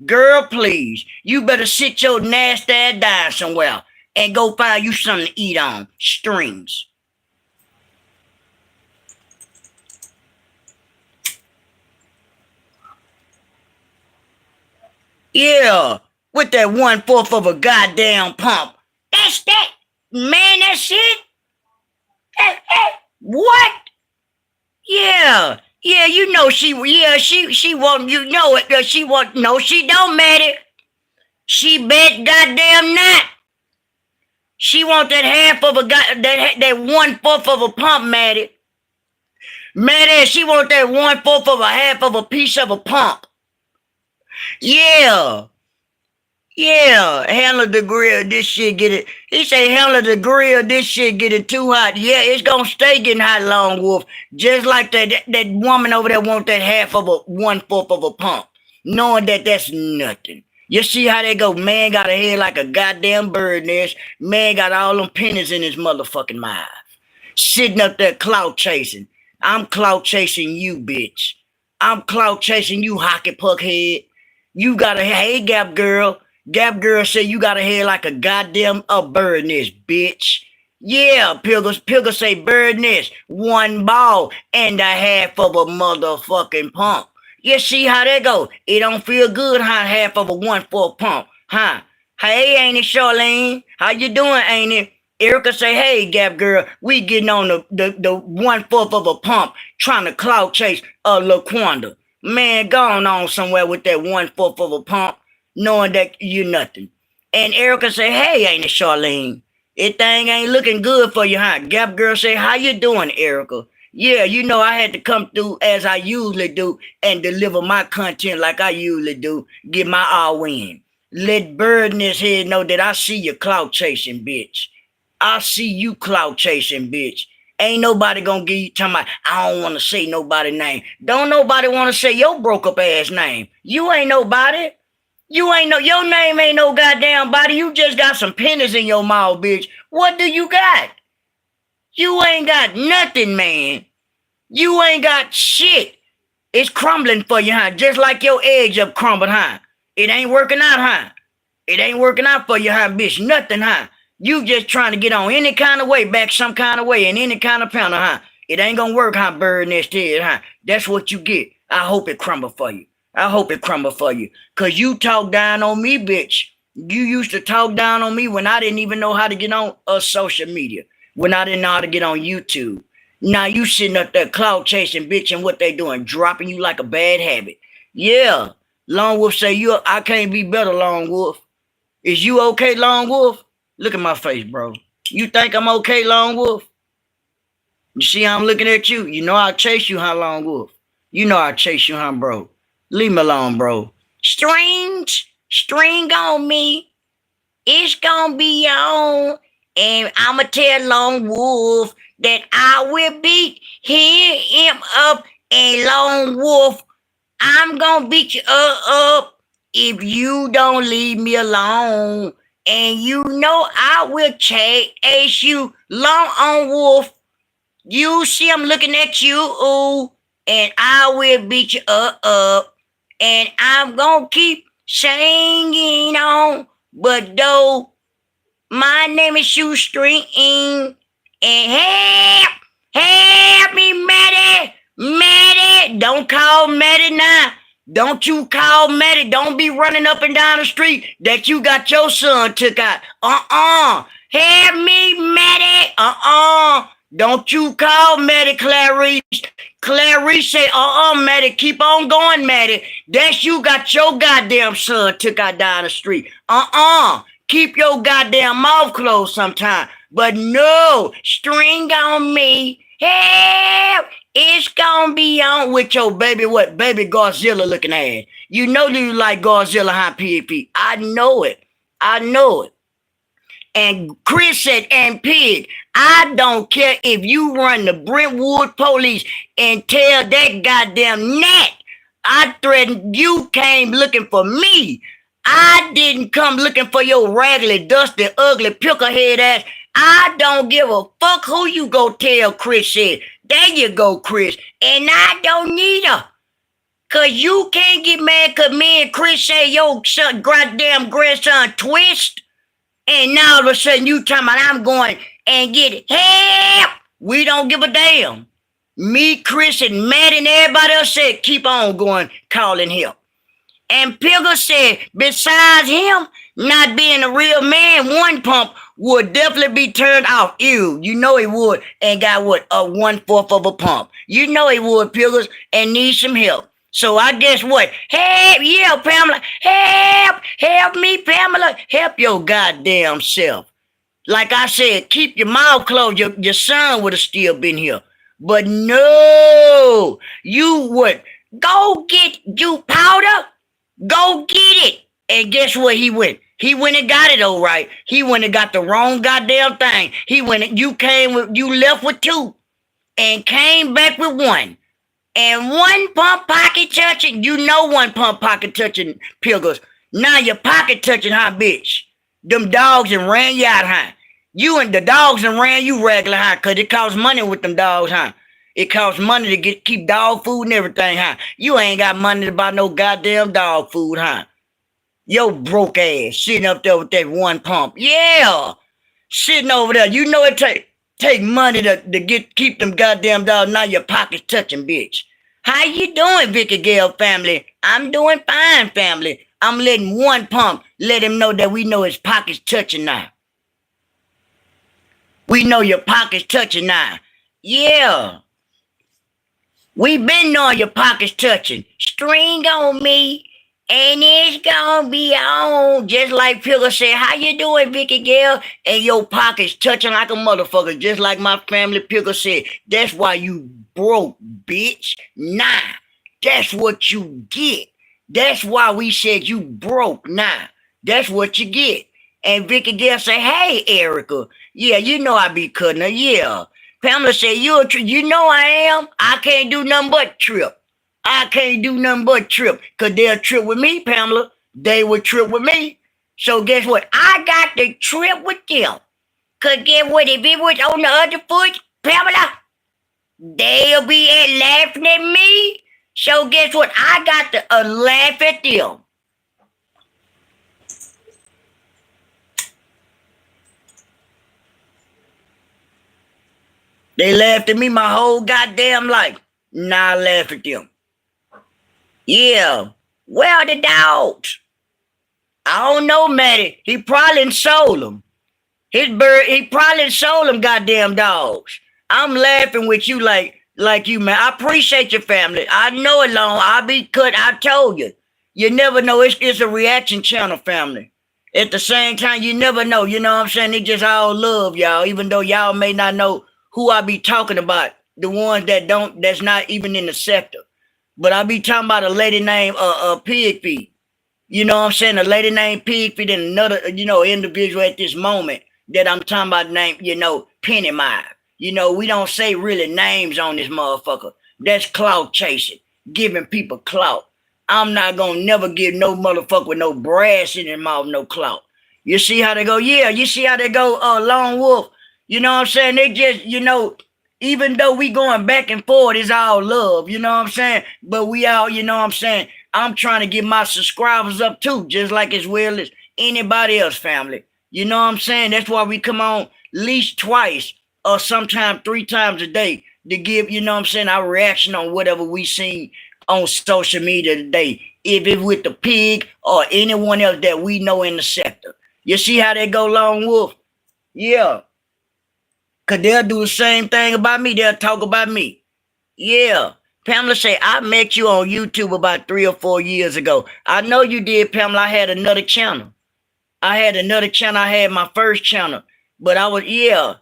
Girl, please. You better sit your nasty ass down somewhere and go find you something to eat on. Strings. Yeah, with that 1/4 of a goddamn pump. That's that. Man, that's it. What? Yeah. Yeah, you know she want, you know it, she want, no, she don't, Maddie. She bet goddamn not. She want that half of a that 1/4 of a pump, Maddie. Maddie, she want that 1/4 of a half of a piece of a pump. Yeah. Yeah, handle the grill, this shit get it. He say handle the grill, this shit get it too hot. Yeah, it's gonna stay getting hot, Long Wolf. Just like that woman over there want that half of a 1/4 of a pump. Knowing that that's nothing. You see how they go, man got a head like a goddamn bird nest. Man got all them pennies in his motherfucking mouth. Sitting up there clout chasing. I'm clout chasing you, bitch. I'm clout chasing you, hockey puck head. You got a, hey, Gap Girl. Gap Girl said you got a head like a goddamn bird nest, bitch. Yeah, Pilgers say bird nest, one ball and a half of a motherfucking pump. You see how that go? It don't feel good, huh? Half of a 1/4 pump, huh? Hey, ain't it, Charlene? How you doing, ain't it? Erica say, hey, Gap Girl, we getting on the 1/4 of a pump, trying to clout chase LaQuanda. Man, going on somewhere with that 1/4 of a pump, knowing that you nothing. And Erica say, hey, ain't it, Charlene? It thing ain't looking good for you, huh? Gap Girl say, how you doing, Erica? Yeah, you know I had to come through as I usually do and deliver my content like I usually do, get my all in. Let Bird in his head know that I see you clout chasing, bitch. I see you clout chasing, bitch. Ain't nobody gonna give you talking about, I don't want to say nobody name. Don't nobody want to say your broke up ass name. You ain't nobody. You ain't no, your name ain't no goddamn body. You just got some pennies in your mouth, bitch. What do you got? You ain't got nothing, man. You ain't got shit. It's crumbling for you, huh? Just like your eggs up crumbled, huh? It ain't working out, huh? It ain't working out for you, huh, bitch? Nothing, huh? You just trying to get on any kind of way, back some kind of way, in any kind of panel, huh? It ain't gonna work, huh, bird nest head, huh? That's what you get. I hope it crumble for you. I hope it crumble for you. Cause you talk down on me, bitch. You used to talk down on me when I didn't even know how to get on social media. When I didn't know how to get on YouTube. Now you sitting up there cloud chasing, bitch, and what they doing? Dropping you like a bad habit. Yeah. Long Wolf say, I can't be better, Long Wolf. Is you okay, Long Wolf? Look at my face, bro. You think I'm okay, Long Wolf? You see how I'm looking at you? You know I chase you, huh, Long Wolf? You know I chase you, huh, bro? Leave me alone, bro. String on me. It's gonna be on. And I'ma tell Lone Wolf that I will beat him up. And Lone Wolf, I'm gonna beat you up if you don't leave me alone. And you know I will chase you, Long on Wolf. You see I'm looking at you, ooh, and I will beat you up. And I'm gonna keep singing on, but though my name is Shoestring, and help me, Maddie, don't call Maddie now. Don't you call Maddie. Don't be running up and down the street that you got your son took out. Help me, Maddie. Don't you call Maddie, Clarice. Clarice say, Maddie, keep on going, Maddie. That's you got your goddamn son took out down the street. Keep your goddamn mouth closed sometime. But no, string on me. Help! It's gonna be on with your baby, what? Baby Godzilla looking ass. You know you like Godzilla, huh, PvP? I know it. And Chris said, and Pig, I don't care if you run the Brentwood police and tell that goddamn Nat I threatened you came looking for me. I didn't come looking for your raggedy, dusty, ugly, picklehead ass. I don't give a fuck who you go tell, Chris said. There you go, Chris. And I don't need her. Cause you can't get mad cause me and Chris say your son, goddamn grandson twist. And now all of a sudden you talking about I'm going and get it. Help! We don't give a damn. Me, Chris, and Matt and everybody else said keep on going, calling help. And Pilger said, besides him not being a real man, one pump, would definitely be turned off. Ew, you know he would, and got what, a 1/4 of a pump. You know he would, Pickles, and need some help. So I guess what? Help, yeah, Pamela. Help me, Pamela. Help your goddamn self. Like I said, keep your mouth closed. Your son would have still been here. But no, you would go get you powder. Go get it. And guess what he went? He went and got it all right. He went and got the wrong goddamn thing. He went and you left with 2 and came back with 1. And 1 pump pocket touching. You know 1 pump pocket touching, Pilgers. Now your pocket touching, huh, bitch? Them dogs and ran you out, huh? You and the dogs and ran you regular, huh? Cause it costs money with them dogs, huh? It costs money to keep dog food and everything, huh? You ain't got money to buy no goddamn dog food, huh? Yo broke ass sitting up there with that 1 pump. Yeah. Sitting over there. You know it take money to keep them goddamn dogs. Now your pockets touching, bitch. How you doing, Vicky Gale family? I'm doing fine, family. I'm letting 1 pump let him know that we know his pockets touching now. We know your pockets touching now. Yeah. We been knowing your pockets touching. String on me, and it's gonna be on. Just like Pillar said, how you doing, Vicky Gale? And your pockets touching like a motherfucker. Just like my family Pillar said. That's why you broke, bitch. Nah, that's what you get. That's why we said you broke. Nah, that's what you get. And Vicky Gale say, hey, Erica. Yeah, you know I be cutting her. Yeah. Pamela said, you know I am. I can't do nothing but trip. I can't do nothing but trip. Because they'll trip with me, Pamela. They would trip with me. So guess what? I got to trip with them. Because guess what? If it was on the other foot, Pamela, they'll be laughing at me. So guess what? I got to laugh at them. They laughed at me my whole goddamn life. Now I laugh at them. Yeah. Where are the dogs? I don't know, Matty. He probably sold them. He probably sold them goddamn dogs. I'm laughing with you like you, man. I appreciate your family. I know it long. I'll be cut. I told you. You never know. It's a reaction channel, family. At the same time, you never know. You know what I'm saying? It just all love, y'all. Even though y'all may not know who I be talking about, the ones that's not even in the sector. But I be talking about a lady named Pig Feet. You know what I'm saying? A lady named Pig Feet and another, individual at this moment that I'm talking about named, Penny Mile. We don't say really names on this motherfucker. That's clout chasing, giving people clout. I'm not gonna never give no motherfucker with no brass in his mouth no clout. You see how they go? Yeah, you see how they go, Lone Wolf? You know what I'm saying? They just, even though we going back and forth, it's all love, you know what I'm saying? But we all, you know what I'm saying? I'm trying to get my subscribers up too, just like as well as anybody else, family. You know what I'm saying? That's why we come on at least twice or sometimes 3 times a day to give, you know what I'm saying, our reaction on whatever we seen on social media today. If it's with the pig or anyone else that we know in the sector. You see how they go, Lone Wolf? Yeah. Because they'll do the same thing about me. They'll talk about me. Yeah. Pamela say, I met you on YouTube about 3 or 4 years ago. I know you did, Pamela. I had another channel. I had my first channel. But I was, yeah.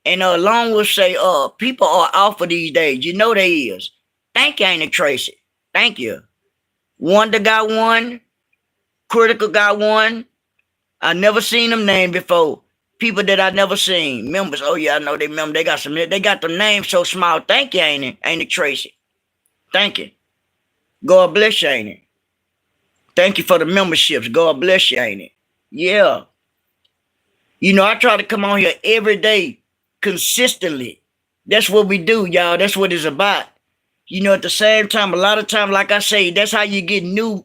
And Long will say, people are off of these days. You know they is. Thank you, Ain't it, Tracy? Thank you. Wonder got one. Critical got one. I never seen them named before. People that I never seen. Members. Oh yeah, I know they members. They got the name so small. Thank you, Ain't it, Tracy? Thank you. God bless you, Ain't it? Thank you for the memberships. God bless you, Ain't it? Yeah. I try to come on here every day consistently. That's what we do, y'all. That's what it's about. At the same time, a lot of times, like I say, that's how you get new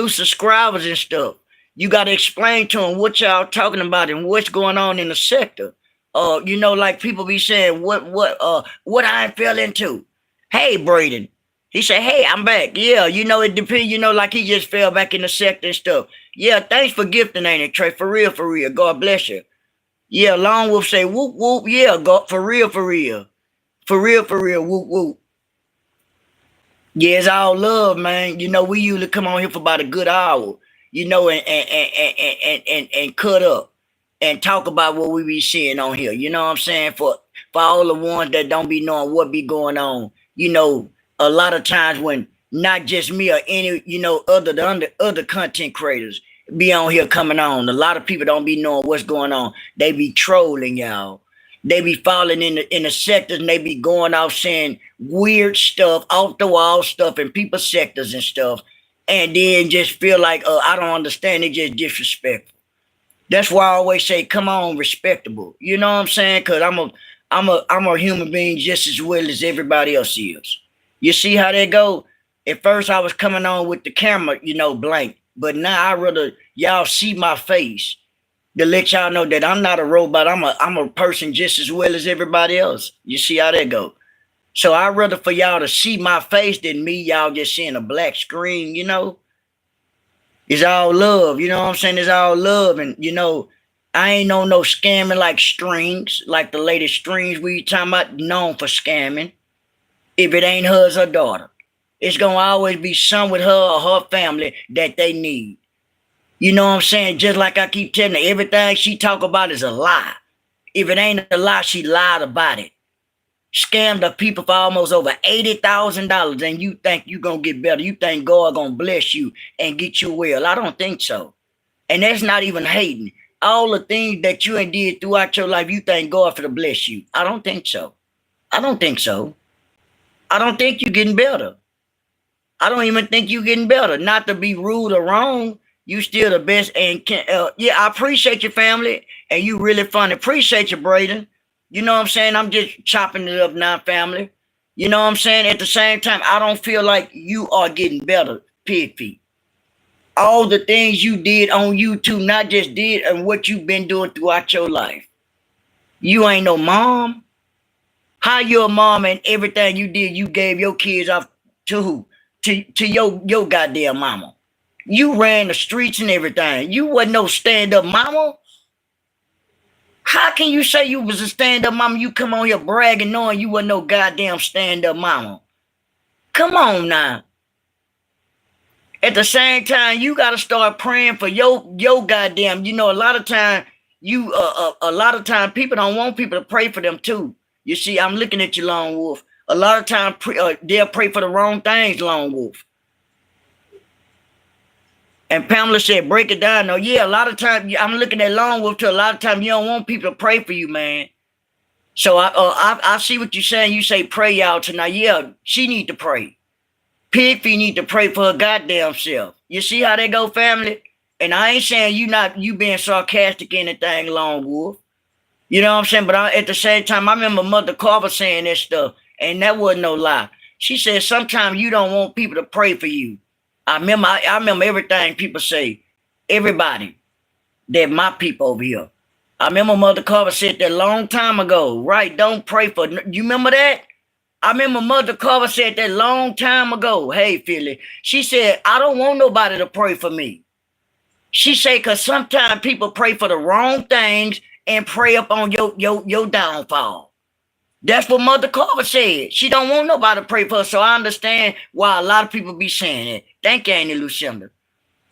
subscribers and stuff. You got to explain to them what y'all talking about and what's going on in the sector. Like people be saying, what I fell into. Hey, Braden. He said, hey, I'm back. Yeah, it depends, like he just fell back in the sector and stuff. Yeah, thanks for gifting, Ain't it, Trey? For real, for real. God bless you. Yeah, Lone Wolf say whoop whoop. Yeah, go for real, for real, for real, for real. Whoop whoop. Yeah, it's all love, man. You know, we usually come on here for about a good hour, you know, and cut up and talk about what we be seeing on here. You know what I'm saying? For all the ones that don't be knowing what be going on, you know, a lot of times when not just me or any, you know, other content creators be on here coming on. A lot of people don't be knowing what's going on. They be trolling y'all. They be falling in the sectors and they be going off saying weird stuff, off the wall stuff in people's sectors and stuff, and then just feel like I don't understand. They just disrespectful. That's why I always say, come on, respectable. You know what I'm saying? Cause I'm a human being just as well as everybody else is. You see how they go? At first I was coming on with the camera, you know, blank. But now I rather y'all see my face to let y'all know that I'm not a robot. I'm a person just as well as everybody else. You see how that go? So I'd rather for y'all to see my face than me, y'all just seeing a black screen, you know? It's all love, you know what I'm saying? It's all love. And, you know, I ain't on no scamming like strings, like the latest strings we talking about, known for scamming. If it ain't hers or daughter, it's gonna always be some with her or her family that they need. You know what I'm saying? Just like I keep telling her, everything she talk about is a lie. If it ain't a lie, she lied about it. Scammed the people for almost over $80,000, and you think you gonna get better. You think God gonna bless you and get you well. I don't think so. And that's not even hating. All the things that you ain't did throughout your life, you think God for to bless you. I don't think so. I don't think so. I don't think you getting better. I don't even think you getting better. Not to be rude or wrong, you still the best. And yeah, I appreciate your family, and you really funny. Appreciate you, Braden. You know what I'm saying? I'm just chopping it up now, family. You know what I'm saying? At the same time, I don't feel like you are getting better, pig feet. All the things you did on YouTube, not just did, and what you've been doing throughout your life. You ain't no mom. How your mom and everything you did, you gave your kids off to who? To your goddamn mama. You ran the streets and everything. You wasn't no stand-up mama. How can you say you was a stand-up mama? You come on here bragging knowing you wasn't no goddamn stand-up mama. Come on now. At the same time, you gotta start praying for your goddamn. You know, a lot of time a lot of time people don't want people to pray for them too. You see, I'm looking at you, Lone Wolf. A lot of time they'll pray for the wrong things, Lone Wolf. And Pamela said, break it down. No, yeah, a lot of time I'm looking at Lone Wolf too. A lot of time you don't want people to pray for you, man. So I see what you're saying. You say pray y'all tonight. Yeah, she need to pray. Pigfy need to pray for her goddamn self. You see how they go, family? And I ain't saying you being sarcastic or anything, Lone Wolf. You know what I'm saying? But at the same time, I remember Mother Carver saying that stuff, and that wasn't no lie. She said sometimes you don't want people to pray for you. I remember everything people say. Everybody. They're my people over here. I remember Mother Carver said that a long time ago, right? Don't pray for. You remember that? I remember Mother Carver said that long time ago. Hey, Philly. She said, I don't want nobody to pray for me. She said, because sometimes people pray for the wrong things and pray up on your downfall. That's what Mother Carver said. She don't want nobody to pray for her, so I understand why a lot of people be saying it. Thank you, Auntie Lucinda.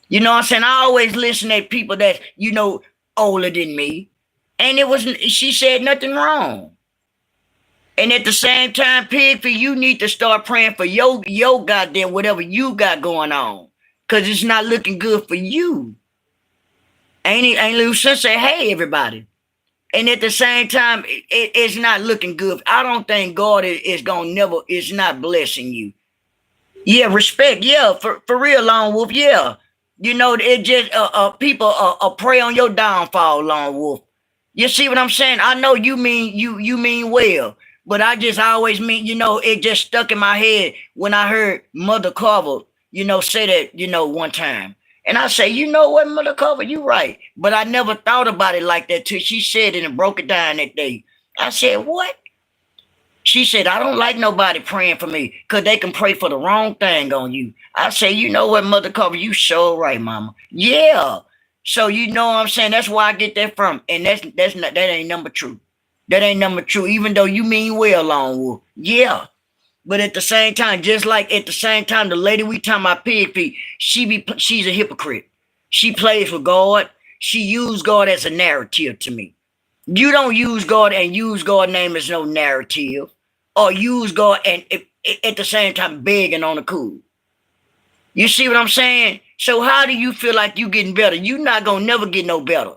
You know what I'm saying? I always listen to people that, you know, older than me. And she said nothing wrong. And at the same time, Pigfy, you need to start praying for your goddamn whatever you got going on. Because it's not looking good for you. Ain't Lucinda say, hey, everybody. And at the same time, it's not looking good. I don't think God is not blessing you. Yeah, respect. Yeah, for real, Lone Wolf. Yeah. You know, it just, people prey on your downfall, Lone Wolf. You see what I'm saying? I know you mean well. But I just always mean, you know, it just stuck in my head when I heard Mother Carver, you know, say that, you know, one time. And I say, you know what, Mother Carver, you right. But I never thought about it like that till she said it and broke it down that day. I said, what? She said, I don't like nobody praying for me because they can pray for the wrong thing on you. I say, you know what, Mother Carver, you sure right, mama. Yeah. So you know what I'm saying? That's where I get that from. And that ain't number true. That ain't number true. Even though you mean well, Lone Wolf. Yeah. But at the same time, just like at the same time, the lady we talking about Pig Feet, she's a hypocrite. She plays with God. She used God as a narrative to me. You don't use God and use God's name as no narrative. Or use God and at the same time begging on the cool. You see what I'm saying? So how do you feel like you getting better? You not gonna never get no better.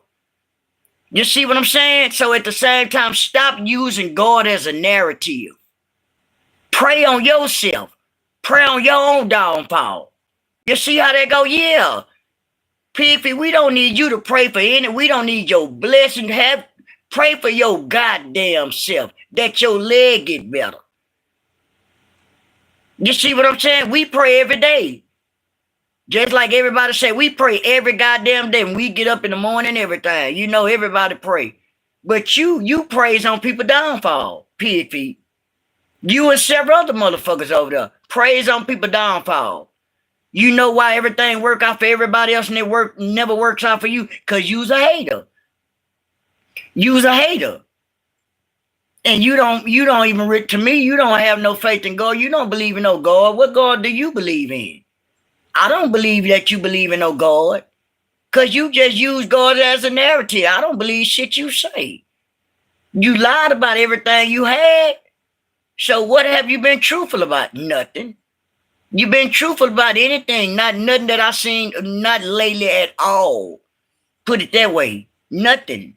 You see what I'm saying? So at the same time, stop using God as a narrative. Pray on yourself. Pray on your own downfall. You see how that go? Yeah. Piffy, we don't need you to pray for any. We don't need your blessing. Pray for your goddamn self that your leg get better. You see what I'm saying? We pray every day. Just like everybody say, we pray every goddamn day when we get up in the morning, everything. You know, everybody pray. But you praise on people downfall, pig feet. You and several other motherfuckers over there praise on people downfall. You know why everything work out for everybody else and it never works out for you? Because you's a hater. You's a hater. And you don't even, to me, you don't have no faith in God. You don't believe in no God. What God do you believe in? I don't believe that you believe in no God. Because you just use God as a narrative. I don't believe shit you say. You lied about everything you had. So what have you been truthful about? Nothing. You've been truthful about anything. Not nothing that I seen, not lately at all. Put it that way. Nothing.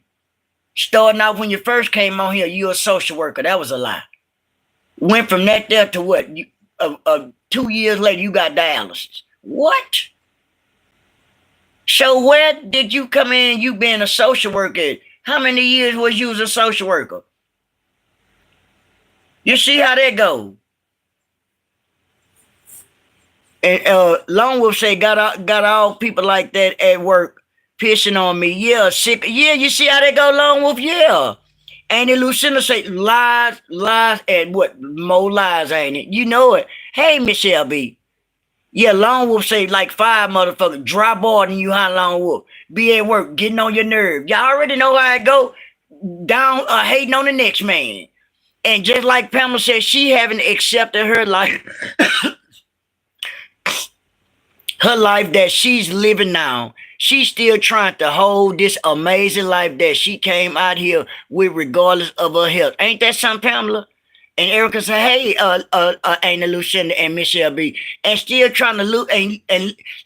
Starting out when you first came on here, you a social worker. That was a lie. Went from that there to what? 2 years later, you got dialysis. What? So where did you come in? You being a social worker? How many years was you as a social worker? You see how that go? And Lone Wolf say got all people like that at work pissing on me. Yeah, sick. Yeah, you see how that go, Lone Wolf? Yeah. Ain't it Lucinda say lies, and what? More lies, ain't it? You know it. Hey, Miss LB. Yeah, Lone Wolf say like 5 motherfuckers dry boarding you, huh, Lone Wolf? Be at work, getting on your nerve. Y'all already know how it go. Down, hating on the next man. And just like Pamela said, she haven't accepted her life. Her life that she's living now. She's still trying to hold this amazing life that she came out here with regardless of her health. Ain't that something, Pamela? And Erica said, hey, Anna Lucinda and Michelle B. And still trying to look and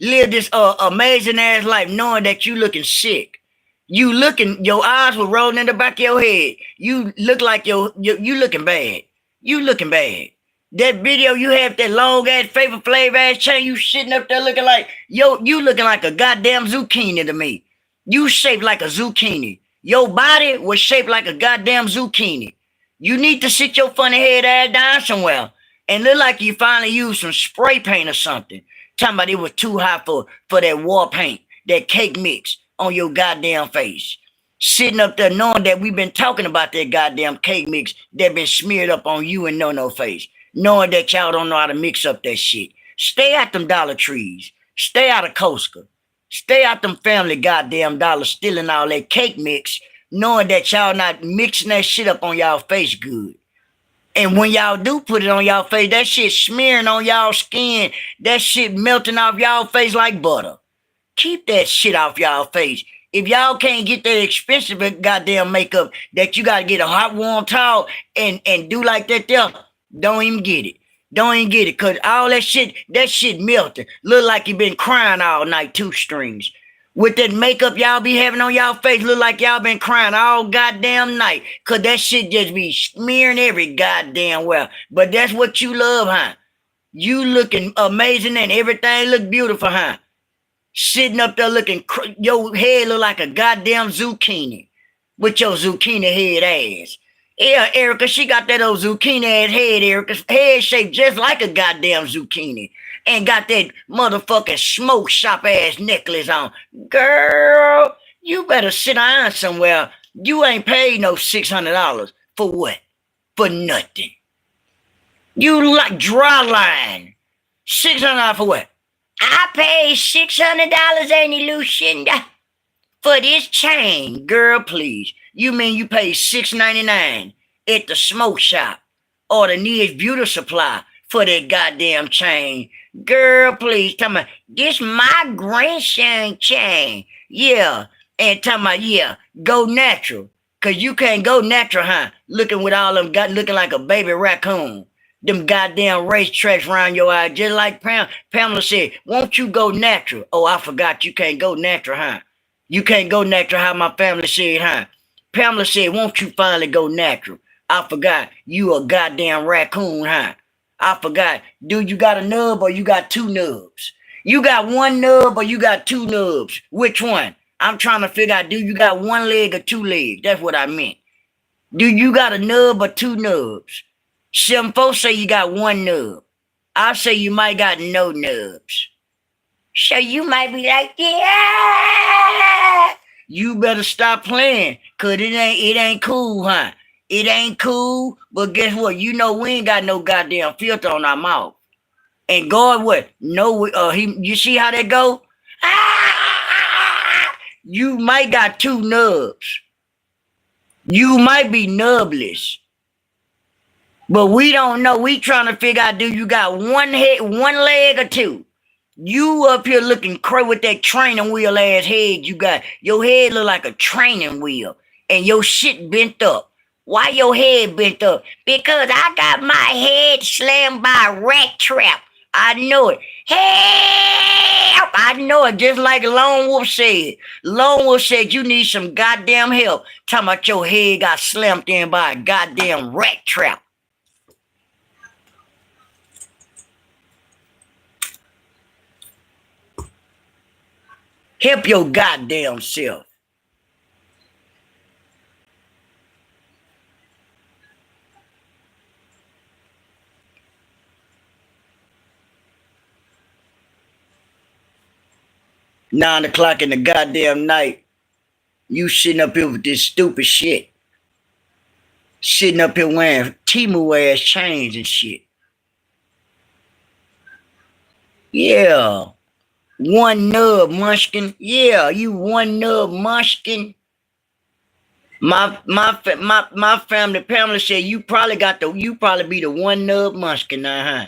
live this amazing ass life knowing that you looking sick. You looking, your eyes were rolling in the back of your head. You look like you looking bad. You looking bad. That video you have, that long ass Flavor Flav ass chain, you sitting up there looking like, you looking like a goddamn zucchini to me. You shaped like a zucchini. Your body was shaped like a goddamn zucchini. You need to sit your funny head ass down somewhere and look like you finally used some spray paint or something. Talking about it was too hot for that war paint, that cake mix on your goddamn face. Sitting up there knowing that we've been talking about that goddamn cake mix that been smeared up on you and no face. Knowing that y'all don't know how to mix up that shit. Stay out them Dollar Trees. Stay out of Costa. Stay out them Family goddamn Dollars stealing all that cake mix, knowing that y'all not mixing that shit up on y'all face good. And when y'all do put it on y'all face, that shit smearing on y'all skin. That shit melting off y'all face like butter. Keep that shit off y'all face. If y'all can't get that expensive goddamn makeup that you gotta get a hot warm towel and do like that there, don't even get it. Don't even get it. Cause all that shit melted. Look like you been crying all night, 2 strings. With that makeup y'all be having on y'all face, look like y'all been crying all goddamn night. Cause that shit just be smearing every goddamn well. But that's what you love, huh? You looking amazing and everything look beautiful, huh? Sitting up there looking, your head look like a goddamn zucchini. With your zucchini head ass. Yeah, Erica, she got that old zucchini ass head, Erica's head shaped just like a goddamn zucchini. And got that motherfucking smoke shop ass necklace on. Girl, you better sit down somewhere. You ain't paid no $600. For what? For nothing. You like dry line. $600 for what? I paid $600, Annie Lucinda. for this chain, girl, please. You mean you pay $6.99 at the smoke shop or the nearest beauty supply for that goddamn chain? Girl, please. Tell me, this my grandson chain. Yeah. And tell me, yeah, go natural. Cause you can't go natural, huh? Looking with all them looking like a baby raccoon. Them goddamn racetracks around your eye, just like Pamela said, won't you go natural? Oh, I forgot you can't go natural, huh? You can't go natural how my family said, huh? Pamela said, won't you finally go natural? I forgot you a goddamn raccoon, huh? I forgot. Do you got a nub or you got two nubs? You got one nub or you got two nubs? Which one? I'm trying to figure out, do you got one leg or two legs? That's what I meant. Do you got a nub or two nubs? Some folks say you got one nub. I say you might got no nubs. So you might be like, yeah. You better stop playing, cause it ain't cool, huh? It ain't cool, but guess what? You know we ain't got no goddamn filter on our mouth. And God what? No, you see how that go? You might got two nubs. You might be nubless. But we don't know. We trying to figure out, do you got one head, one leg or two? You up here looking crazy with that training wheel ass head you got. Your head look like a training wheel. And your shit bent up. Why your head bent up? Because I got my head slammed by a rat trap. I know it. Help! I know it, just like Lone Wolf said. Lone Wolf said you need some goddamn help. Talking about your head got slammed in by a goddamn rat trap. Help your goddamn self. Nine o'clock in the goddamn night, you sitting up here with this stupid shit. Sitting up here wearing Timu ass chains and shit. Yeah. One nub munchkin. Yeah, you one nub munchkin. My family Pamela said you probably be the one nub munchkin, huh?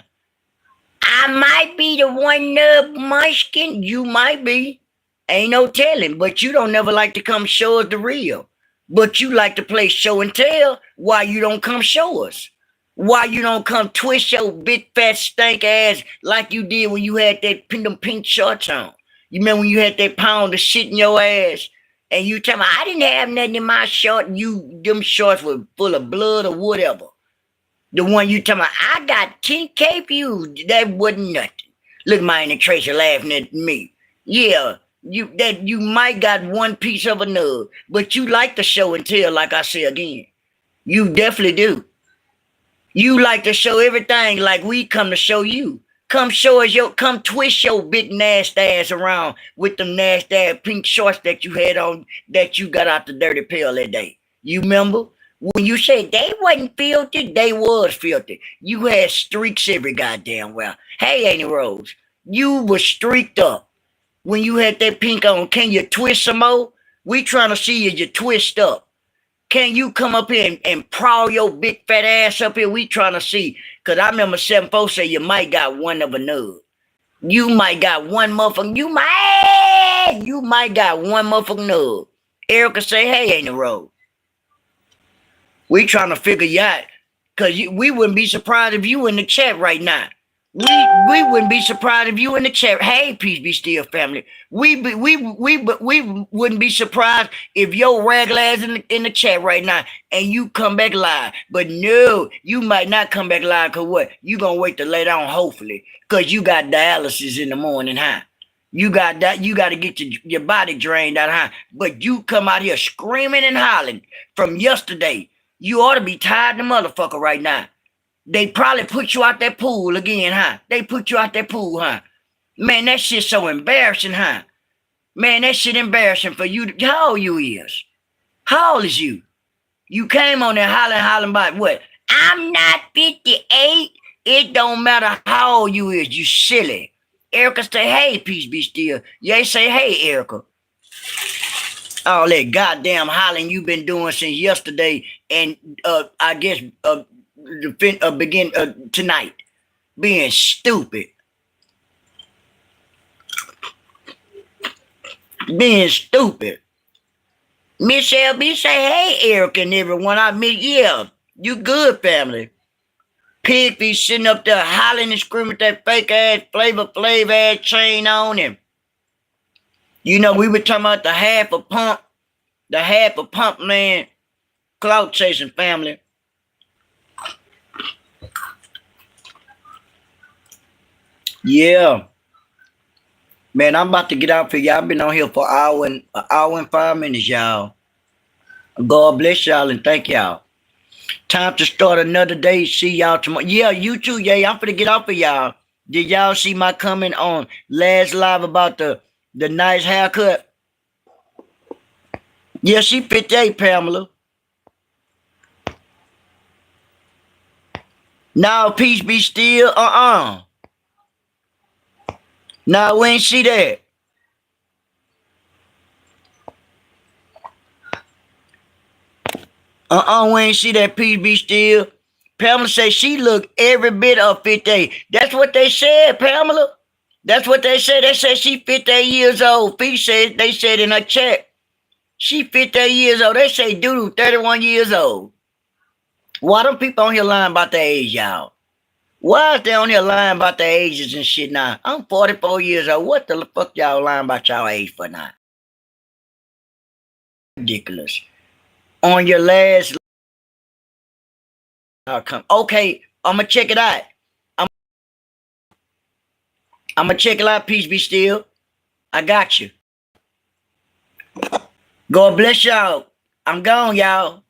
I might be the one nub munchkin. You might be. Ain't no telling, but you don't never like to come show us the real. But you like to play show and tell. Why you don't come show us? Why you don't come twist your big fat stank ass like you did when you had them pink shorts on? You remember when you had that pound of shit in your ass? And you tell me, I didn't have nothing in my short. Them shorts were full of blood or whatever. The one you tell me, I got 10K views. That wasn't nothing. Look, mine and Tracy laughing at me. Yeah, you might got one piece of a nub, but you like to show and tell, like I say again. You definitely do. You like to show everything like we come to show you. Come show us come twist your big nasty ass around with them nasty ass pink shorts that you had on, that you got out the dirty pill that day. You remember? When you said they wasn't filthy, they was filthy. You had streaks every goddamn well. Hey, Annie Rose, you was streaked up when you had that pink on. Can you twist some more? We trying to see you twist up. Can you come up here and prowl your big fat ass up here? We trying to see. Because I remember 7-4 say you might got one of a nub. You might got one motherfucker. You might got one motherfucking nub. Erica say, hey, ain't the road. We trying to figure you out. Because we wouldn't be surprised if you in the chat right now. We wouldn't be surprised if you in the chat. Hey, peace be still, family. We wouldn't be surprised if your ragla ass in the chat right now and you come back live. But no, you might not come back live because what? You gonna wait to lay down, hopefully, because you got dialysis in the morning, huh? You got that. You got to get your body drained out, huh? But you come out here screaming and hollering from yesterday. You ought to be tired of the motherfucker right now. They probably put you out that pool again, huh? They put you out that pool, huh? Man, that shit's so embarrassing, huh? Man, that shit embarrassing for you. How old you is? How old is you? You came on there hollering about what? I'm not 58. It don't matter how old you is, you silly. Erica say, hey, peace be still. They say, hey, Erica. All that goddamn hollering you been doing since yesterday, and I guess begin tonight, being stupid, being stupid. Miss LB say, hey, Eric and everyone. I mean, yeah, you good, family. Pig be sitting up there hollering and screaming with that fake ass Flavor Flav ass chain on him. You know, we were talking about the half a pump man, clout chasing family. Yeah. Man, I'm about to get out for y'all. I've been on here for an hour and 5 minutes, y'all. God bless y'all and thank y'all. Time to start another day. See y'all tomorrow. Yeah, you too, yeah. I'm finna get off of y'all. Did y'all see my comment on last live about the nice haircut? Yeah, she 58, Pamela. Now, peace be still. Now, we ain't see that. We ain't see that, peace be still. Pamela said she looked every bit of 58. That's what they said, Pamela. That's what they said. They said she 58 years old. They said in her chat, she 58 years old. They say Doodoo 31 years old. Why them people on here lying about their age, y'all? Why is they on here lying about their ages and shit now? I'm 44 years old. What the fuck y'all lying about y'all age for now? Ridiculous. On your last... Okay, I'm going to check it out. I'm going to check it out. Peace be still. I got you. God bless y'all. I'm gone, y'all.